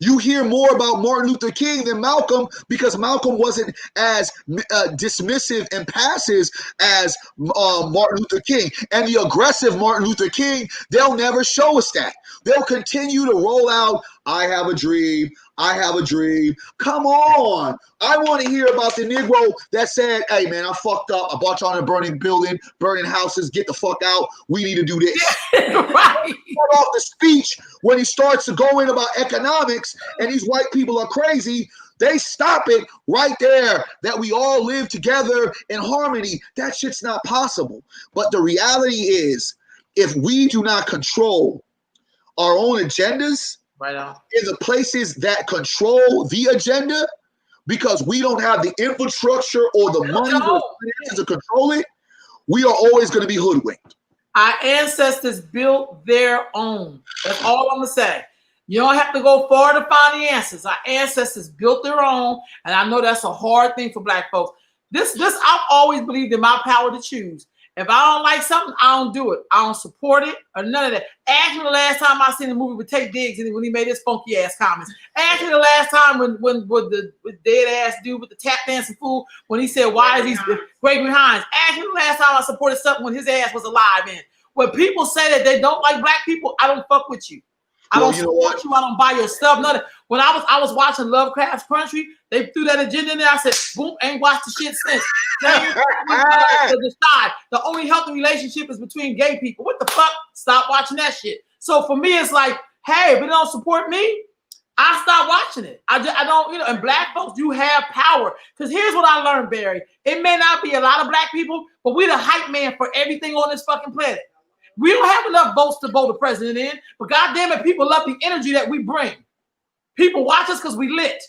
You hear more about Martin Luther King than Malcolm because Malcolm wasn't as dismissive and passive as Martin Luther King. And the aggressive Martin Luther King, they'll never show us that. They'll continue to roll out, I have a dream, I have a dream. Come on. I want to hear about the Negro that said, hey, man, I fucked up. I bought y'all in a burning building, burning houses. Get the fuck out. We need to do this. Right. Off the speech when he starts to go in about economics and these white people are crazy, they stop it right there that we all live together in harmony. That shit's not possible. But the reality is, if we do not control our own agendas, right on, in the places that control the agenda, because we don't have the infrastructure or the money or the finances to control it, we are always going to be hoodwinked. Our ancestors built their own. That's all I'm going to say. You don't have to go far to find the answers. Our ancestors built their own, and I know that's a hard thing for black folks. This I've always believed in my power to choose. If I don't like something, I don't do it. I don't support it or none of that. Ask me the last time I seen a movie with Tate Diggs and when he made his funky ass comments. Ask me the last time when the dead ass dude with the tap dancing fool when he said, "Why is he Gregory Hines?" Ask me the last time I supported something when his ass was alive. In when people say that they don't like black people, I don't fuck with you. I don't support you. I don't buy your stuff. None of, when I was watching Lovecraft Country, they threw that agenda in there. I said, boom, ain't watched the shit since. The only healthy relationship is between gay people. What the fuck? Stop watching that shit. So for me, it's like, hey, if it don't support me, I stop watching it. I don't, and black folks, you have power. Because here's what I learned, Barry. It may not be a lot of black people, but we the hype man for everything on this fucking planet. We don't have enough votes to vote the president in, but goddamn it, people love the energy that we bring. People watch us because we lit.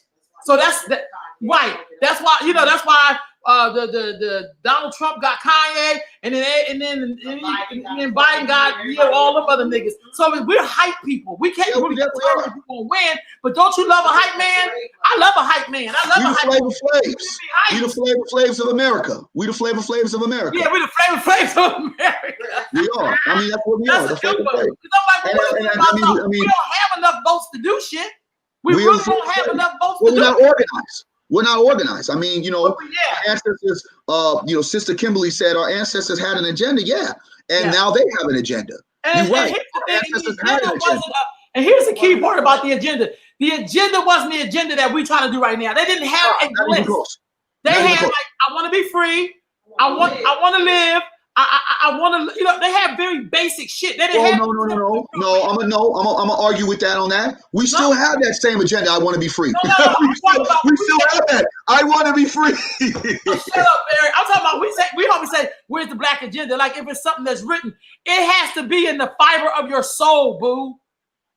So that's right. That's why that's why the Donald Trump got Kanye, and then Biden got all them other niggas. So we're hype people. We can't really determine if we're gonna win. But don't you love a hype man? I love a hype man. I love a hype man. We the Flavor Flavs of America. We the Flavor Flavs of America. Yeah, we the Flavor Flavs of America. We are. I mean, that's what we are. The Flavor Flavs. We don't have enough votes to do shit. We really don't have enough votes to do. We're not organized. We're not organized. I mean, our ancestors, Sister Kimberly said our ancestors had an agenda. Yeah. And now they have an agenda. You're right. Our ancestors had an agenda. And here's the key part about the agenda. The agenda wasn't the agenda that we're trying to do right now. They didn't have a list. They had like, I want to be free. I want to live. I want to, they have very basic shit. They didn't have No. I'm gonna argue with that on that. We still have that same agenda. I want to be free. We still have that. I want to be free. Shut up, Barry. I'm talking about. We always say, "Where's the black agenda?" Like if it's something that's written, it has to be in the fiber of your soul, boo.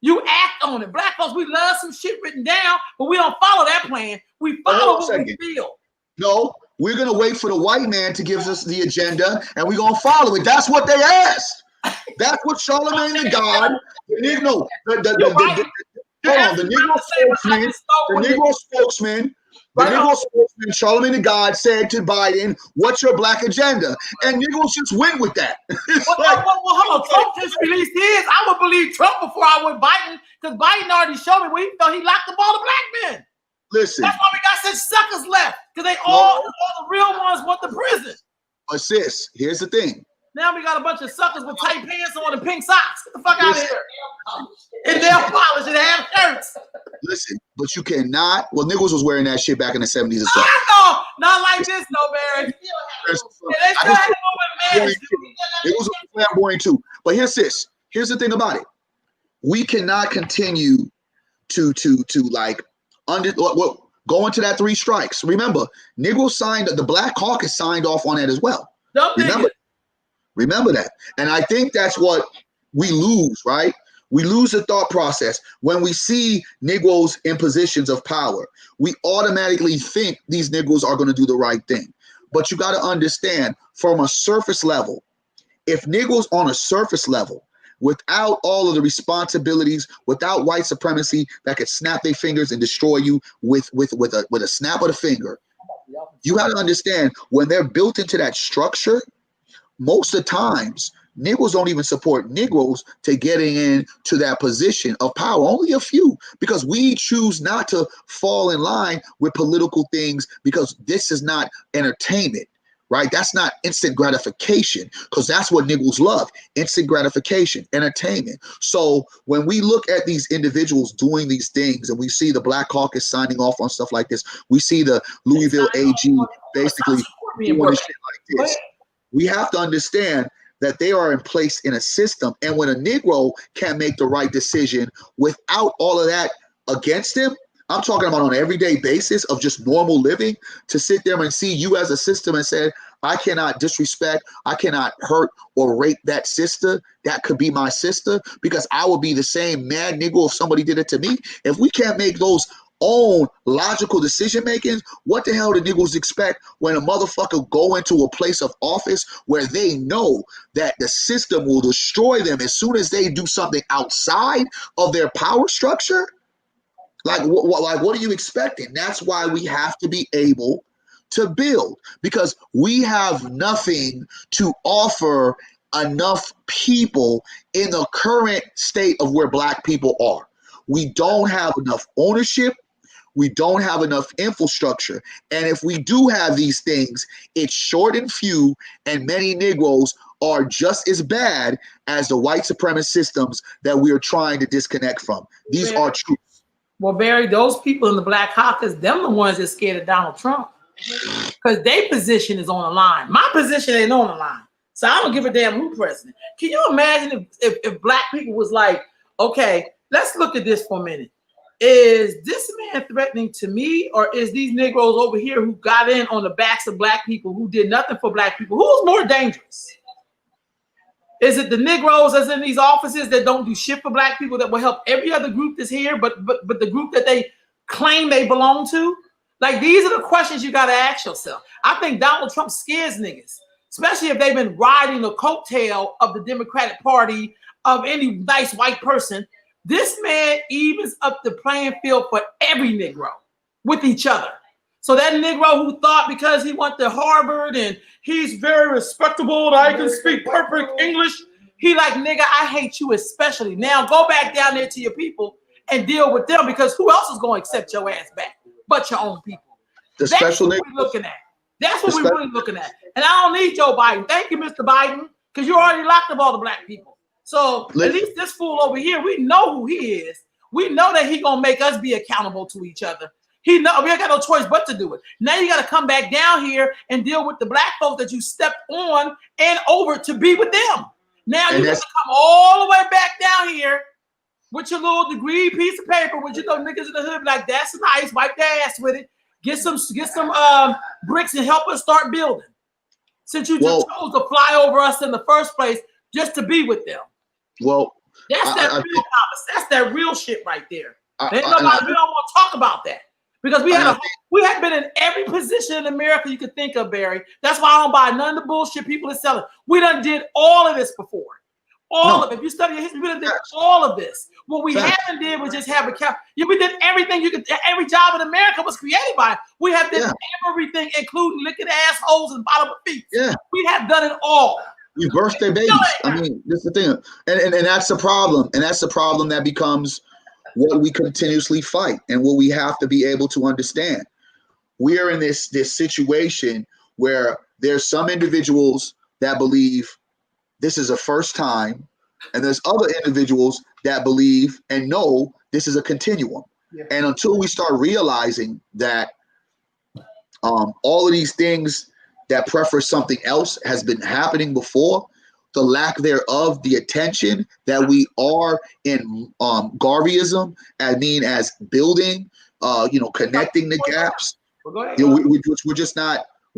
You act on it. Black folks, we love some shit written down, but we don't follow that plan. We follow what we feel. No, We're going to wait for the white man to give us the agenda, and we're going to follow it. That's what they asked. That's what Charlemagne the God, the Negro spokesman, Charlemagne the God said to Biden, "What's your black agenda?" And Negroes just went with that. Hold on. Trump just released his. I would believe Trump before I would Biden, because Biden already showed me where he thought he locked up all the black men. Listen, that's why we got such suckers left, because they all the real ones went to prison. But sis, here's the thing. Now we got a bunch of suckers with tight pants on and pink socks. Get the fuck out of here. And nail polish and have shirts. Listen, but you cannot. Well, Nichols was wearing that shit back in the 70s as well. I know, not like this, no, Barry. It was flamboyant too. But here's this. Here's the thing about it. We cannot continue to like go into that 3 strikes. Remember, Negroes signed, the Black Caucus signed off on that as well. Remember that. And I think that's what we lose, right? We lose the thought process. When we see Negroes in positions of power, we automatically think these Negroes are going to do the right thing. But you got to understand, from a surface level, if Negroes on a surface level, without all of the responsibilities, without white supremacy that could snap their fingers and destroy you with a snap of the finger, you got to understand, when they're built into that structure, most of the times, Negroes don't even support Negroes to getting into that position of power. Only a few, because we choose not to fall in line with political things, because this is not entertainment, right? That's not instant gratification, because that's what Negroes love, instant gratification, entertainment. So when we look at these individuals doing these things, and we see the Black Caucus signing off on stuff like this, we see the Louisville AG basically doing shit like this. We have to understand that they are in place in a system. And when a Negro can't make the right decision without all of that against him, I'm talking about on an everyday basis of just normal living, to sit there and see you as a system and say, I cannot disrespect, I cannot hurt or rape that sister. That could be my sister, because I would be the same mad Negro if somebody did it to me. If we can't make those own logical decision makings, what the hell do Negroes expect when a motherfucker go into a place of office where they know that the system will destroy them as soon as they do something outside of their power structure? Like what are you expecting? That's why we have to be able to build, because we have nothing to offer enough people in the current state of where Black people are. We don't have enough ownership. We don't have enough infrastructure. And if we do have these things, it's short and few, and many Negroes are just as bad as the white supremacist systems that we are trying to disconnect from. These are truths. Well, Barry, those people in the Black Caucus, them the ones that scared of Donald Trump, because their position is on the line. My position ain't on the line. So I don't give a damn who president. Can you imagine if Black people was like, okay, let's look at this for a minute. Is this man threatening to me, or is these Negroes over here who got in on the backs of Black people, who did nothing for Black people? Who's more dangerous? Is it the Negroes that's in these offices that don't do shit for Black people, that will help every other group that's here, but the group that they claim they belong to? Like, these are the questions you got to ask yourself. I think Donald Trump scares niggas, especially if they've been riding the coattail of the Democratic Party, of any nice white person. This man evens up the playing field for every Negro with each other. So that Negro who thought because he went to Harvard and he's very respectable and I can speak perfect English, he like, nigga, I hate you especially. Now go back down there to your people and deal with them, because who else is going to accept your ass back but your own people? The That's special what we're looking at. That's what we're really looking at. And I don't need Joe Biden. Thank you, Mr. Biden, because you already locked up all the Black people. So at least this fool over here, we know who he is. We know that he gonna make us be accountable to each other. He know we ain't got no choice but to do it. Now you got to come back down here and deal with the Black folks that you stepped on and over to be with them. Now you got to come all the way back down here with your little degree piece of paper, with your little niggas in the hood, like, that's nice, wipe their ass with it, get some bricks and help us start building. Since you just chose to fly over us in the first place just to be with them. Well, that's that real shit right there. We don't want to talk about that, Because we had been in every position in America you could think of, Barry. That's why I don't buy none of the bullshit people are selling. We done did all of this before. All of it. If you study history, we done did all of this. What we haven't did was just have a cap. Yeah, we did everything you could. Every job in America was created by. We have done everything, including licking assholes and bottom of feet. Yeah, we have done it all. We birthed their babies. I mean, this is the thing, and that's the problem. And that's the problem that becomes what we continuously fight, and what we have to be able to understand. We are in this situation where there's some individuals that believe this is a first time, and there's other individuals that believe and know this is a continuum. Yeah. And until we start realizing that all of these things that prefer something else has been happening before, the lack thereof, the attention that we are in Garveyism, I mean, as building, connecting the gaps. We're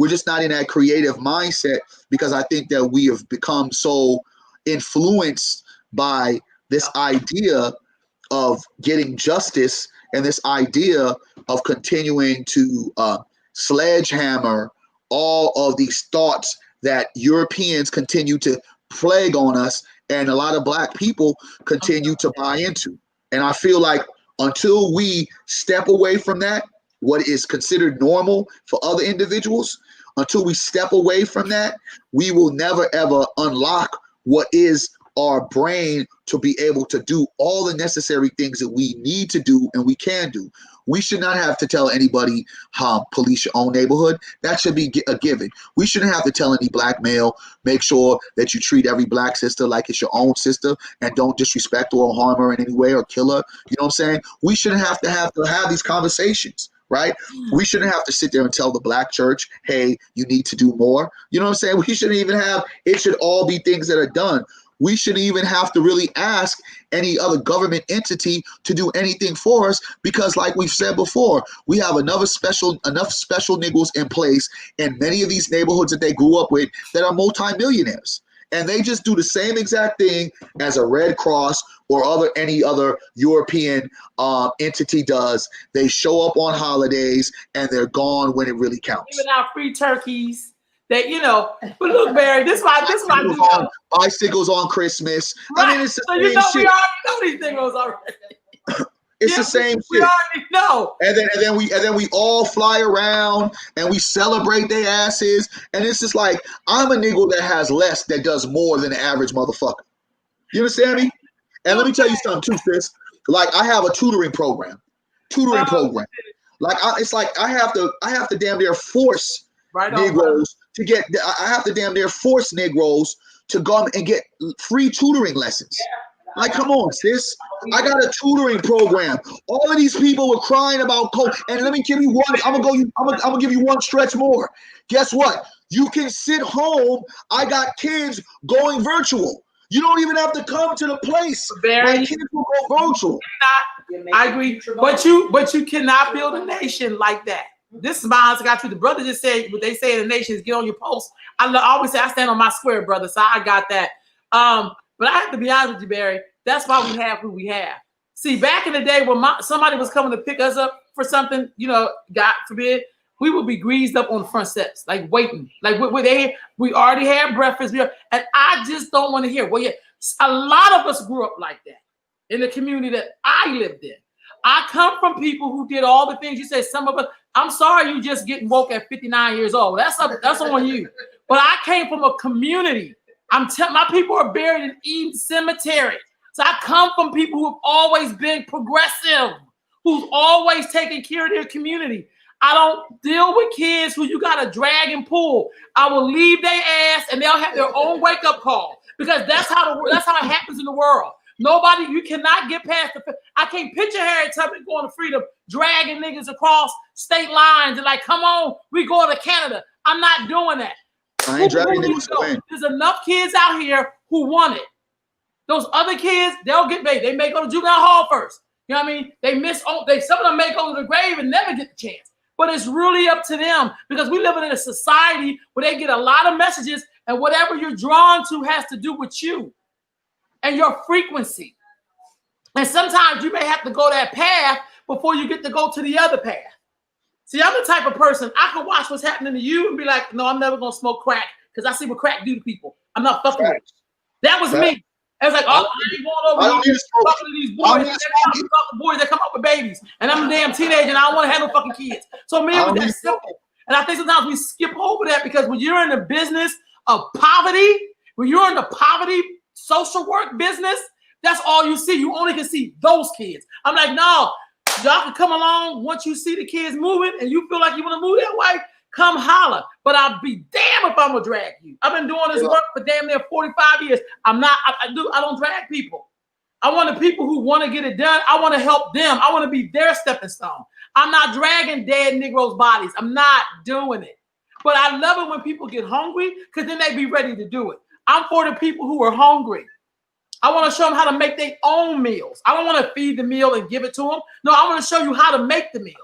just not in that creative mindset, because I think that we have become so influenced by this idea of getting justice and this idea of continuing to sledgehammer all of these thoughts that Europeans continue to plague on us, and a lot of Black people continue to buy into. And I feel like until we step away from that, what is considered normal for other individuals, until we step away from that, we will never ever unlock what is our brain to be able to do all the necessary things that we need to do and we can do. We should not have to tell anybody how police your own neighborhood. That should be a given. We shouldn't have to tell any Black male, make sure that you treat every Black sister like it's your own sister and don't disrespect or harm her in any way or kill her. You know what I'm saying? We shouldn't have these conversations, right? We shouldn't have to sit there and tell the Black church, hey, you need to do more. You know what I'm saying? We shouldn't even it should all be things that are done. We shouldn't even have to really ask any other government entity to do anything for us, because like we've said before, we have enough special niggles in place in many of these neighborhoods that they grew up with that are multimillionaires. And they just do the same exact thing as a Red Cross or any other European entity does. They show up on holidays and they're gone when it really counts. Giving out free turkeys. That but look, Barry, this is why bicycles on Christmas. Right. I mean, it's the same we shit. already know these things already. It's the same we shit. Already know. And then we all fly around and we celebrate their asses. And it's just like, I'm a nigga that has less, that does more than the average motherfucker. You understand me? And let me tell you something too, sis. Like, I have a tutoring program. Like, it's like I have to damn near force Negroes to get. I have to damn near force Negroes to go and get free tutoring lessons. Yeah. Like, come on, sis. I got a tutoring program. All of these people were crying about COVID. And let me give you one. I'm gonna give you one stretch more. Guess what? You can sit home. I got kids going virtual. You don't even have to come to the place. My kids will go virtual. I agree, but you cannot build a nation like that. This is my answer. Got you. The brother just said what they say in the nation is get on your post. I always say I stand on my square, brother. So I got that. But I have to be honest with you, Barry. That's why we have who we have. See, back in the day when somebody was coming to pick us up for something, God forbid, we would be greased up on the front steps, like waiting. Like we already had breakfast. And I just don't want to hear. Well, yeah, a lot of us grew up like that in the community that I lived in. I come from people who did all the things you said. Some of us, I'm sorry, you just getting woke at 59 years old. That's on you. But I came from a community. My people are buried in Eden Cemetery. So I come from people who have always been progressive, who's always taken care of their community. I don't deal with kids who you got to drag and pull. I will leave their ass and they'll have their own wake-up call, because that's how it happens in the world. You cannot get past I can't picture Harriet Tubman going to freedom, dragging niggas across state lines and like, come on, we going to Canada. I'm not doing that. I ain't dragging niggas away. There's enough kids out here who want it. Those other kids, they'll get made. They may go to juvenile hall first. You know what I mean? Some of them may go to the grave and never get the chance. But it's really up to them, because we live in a society where they get a lot of messages, and whatever you're drawn to has to do with you and your frequency. And sometimes you may have to go that path before you get to go to the other path. See, I'm the type of person, I can watch what's happening to you and be like, no, I'm never going to smoke crack because I see what crack do to people. I'm not fucking with it. That was me. I was like, oh, I ain't going over here talking to these boys. Boys that come up with babies. And I'm a damn teenager and I don't want to have no fucking kids. So, man, it was that simple. And I think sometimes we skip over that because when you're in the business of poverty, when you're in the poverty social work business, that's all you see. You only can see those kids. I'm like, no, y'all can come along once you see the kids moving and you feel like you want to move that way, come holler. But I'll be damn if I'm gonna drag you. I've been doing this work for damn near 45 years. I don't drag people. I want the people who want to get it done. I want to help them. I want to be their stepping stone. I'm not dragging dead Negroes' bodies. I'm not doing it. But I love it when people get hungry because then they be ready to do it. I'm for the people who are hungry. I want to show them how to make their own meals. I don't want to feed the meal and give it to them. No, I want to show you how to make the meal.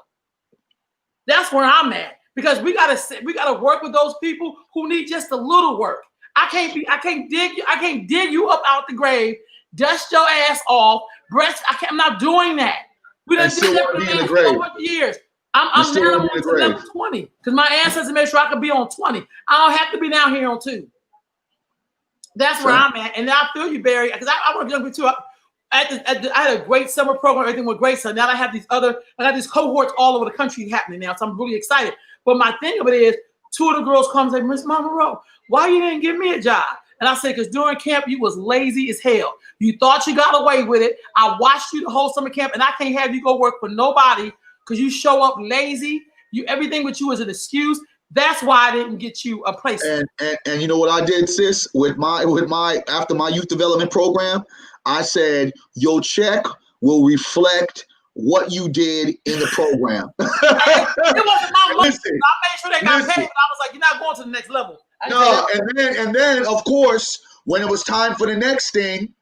That's where I'm at because we gotta work with those people who need just a little work. I can't dig you up out the grave, dust your ass off, I'm not doing that. We done did that for so much years. I'm now on to level 20 because my ancestors made sure I could be on 20. I don't have to be down here on 2. That's where I'm at. And I feel you, Barry, because I work younger too. I had a great summer program. Everything went great. So now I have I got these cohorts all over the country happening now. So I'm really excited. But my thing of it is, 2 of the girls come and say, Miss Mama Rowe, why you didn't give me a job? And I said, because during camp, you was lazy as hell. You thought you got away with it. I watched you the whole summer camp, and I can't have you go work for nobody because you show up lazy. Everything with you is an excuse. That's why I didn't get you a place. And you know what I did, sis, with my after my youth development program, I said your check will reflect what you did in the program. It wasn't my money. I made sure they got paid, but I was like, you're not going to the next level. No, and then of course, when it was time for the next thing,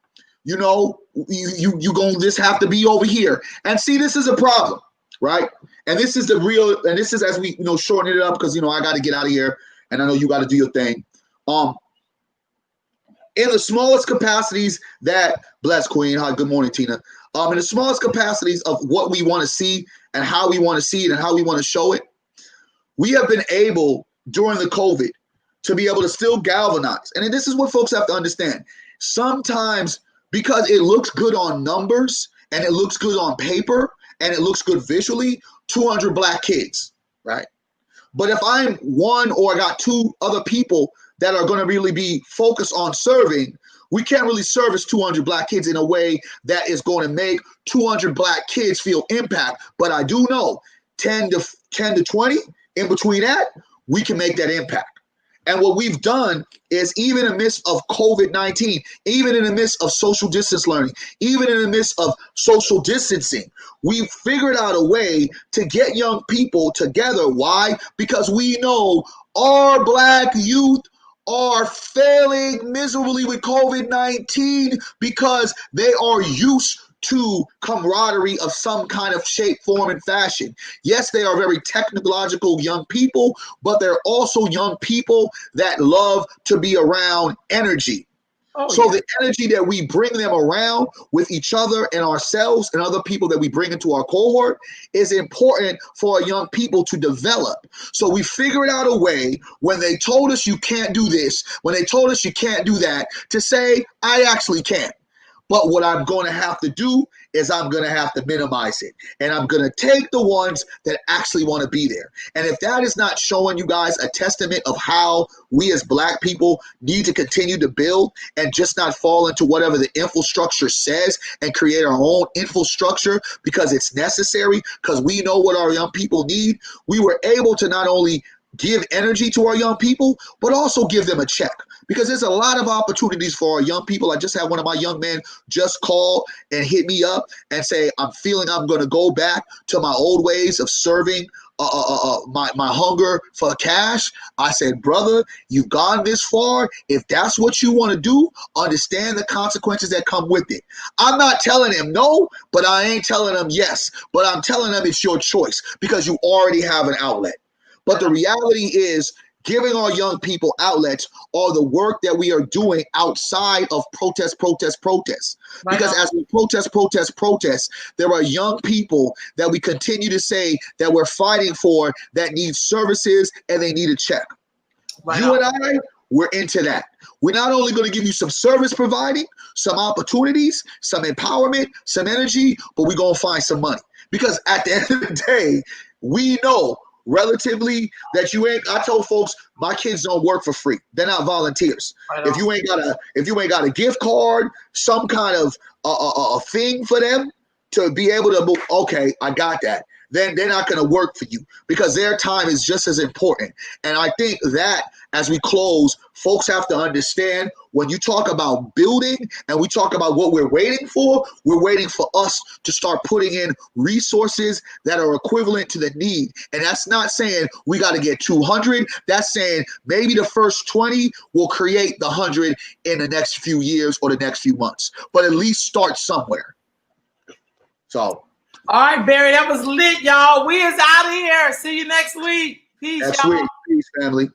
you know, you gonna just have to be over here. And see, this is a problem, right? And this is as we shorten it up because I got to get out of here, and I know you got to do your thing. In the smallest capacities that bless Queen, hi, good morning, Tina. In the smallest capacities of what we want to see and how we want to see it and how we want to show it, we have been able during the COVID to be able to still galvanize. And this is what folks have to understand. Sometimes because it looks good on numbers and it looks good on paper and it looks good visually, 200 black kids, right? But if I'm one or I got 2 other people that are going to really be focused on serving, we can't really service 200 black kids in a way that is going to make 200 black kids feel impact. But I do know 10 to 20, in between that, we can make that impact. And what we've done is even in the midst of COVID-19, even in the midst of social distance learning, even in the midst of social distancing, we've figured out a way to get young people together. Why? Because we know our black youth are failing miserably with COVID-19 because they are used to camaraderie of some kind of shape, form, and fashion. Yes, they are very technological young people, but they're also young people that love to be around energy. The energy that we bring them around with each other and ourselves and other people that we bring into our cohort is important for our young people to develop. So we figured out a way when they told us you can't do this, when they told us you can't do that, to say, I actually can. But what I'm going to have to do is I'm going to have to minimize it. And I'm going to take the ones that actually want to be there. And if that is not showing you guys a testament of how we as black people need to continue to build and just not fall into whatever the infrastructure says and create our own infrastructure because it's necessary, because we know what our young people need, we were able to not only give energy to our young people, but also give them a check. Because there's a lot of opportunities for our young people. I just had one of my young men just call and hit me up and say, I'm feeling I'm going to go back to my old ways of serving my hunger for cash. I said, brother, you've gone this far. If that's what you want to do, understand the consequences that come with it. I'm not telling him no, but I ain't telling him yes. But I'm telling him it's your choice because you already have an outlet. But the reality is, giving our young people outlets are the work that we are doing outside of protest. Right Because on. as we protest, there are young people that we continue to say that we're fighting for that need services and they need a check. Right You on. and I, we're into that. We're not only going to give you some service providing, some opportunities, some empowerment, some energy, but we're going to find some money. Because at the end of the day, we know relatively that you ain't. I told folks my kids don't work for free. They're not volunteers. Right If on. you ain't got a gift card, some kind of a thing for them to be able to move, okay, I got that. Then they're not going to work for you because their time is just as important. And I think that as we close, folks have to understand when you talk about building and we talk about what we're waiting for us to start putting in resources that are equivalent to the need. And that's not saying we got to get 200. That's saying maybe the first 20 will create the 100 in the next few years or the next few months, but at least start somewhere. So. All right, Barry, that was lit, y'all. We is out of here. See you next week. Peace, Next y'all. week. Peace, family.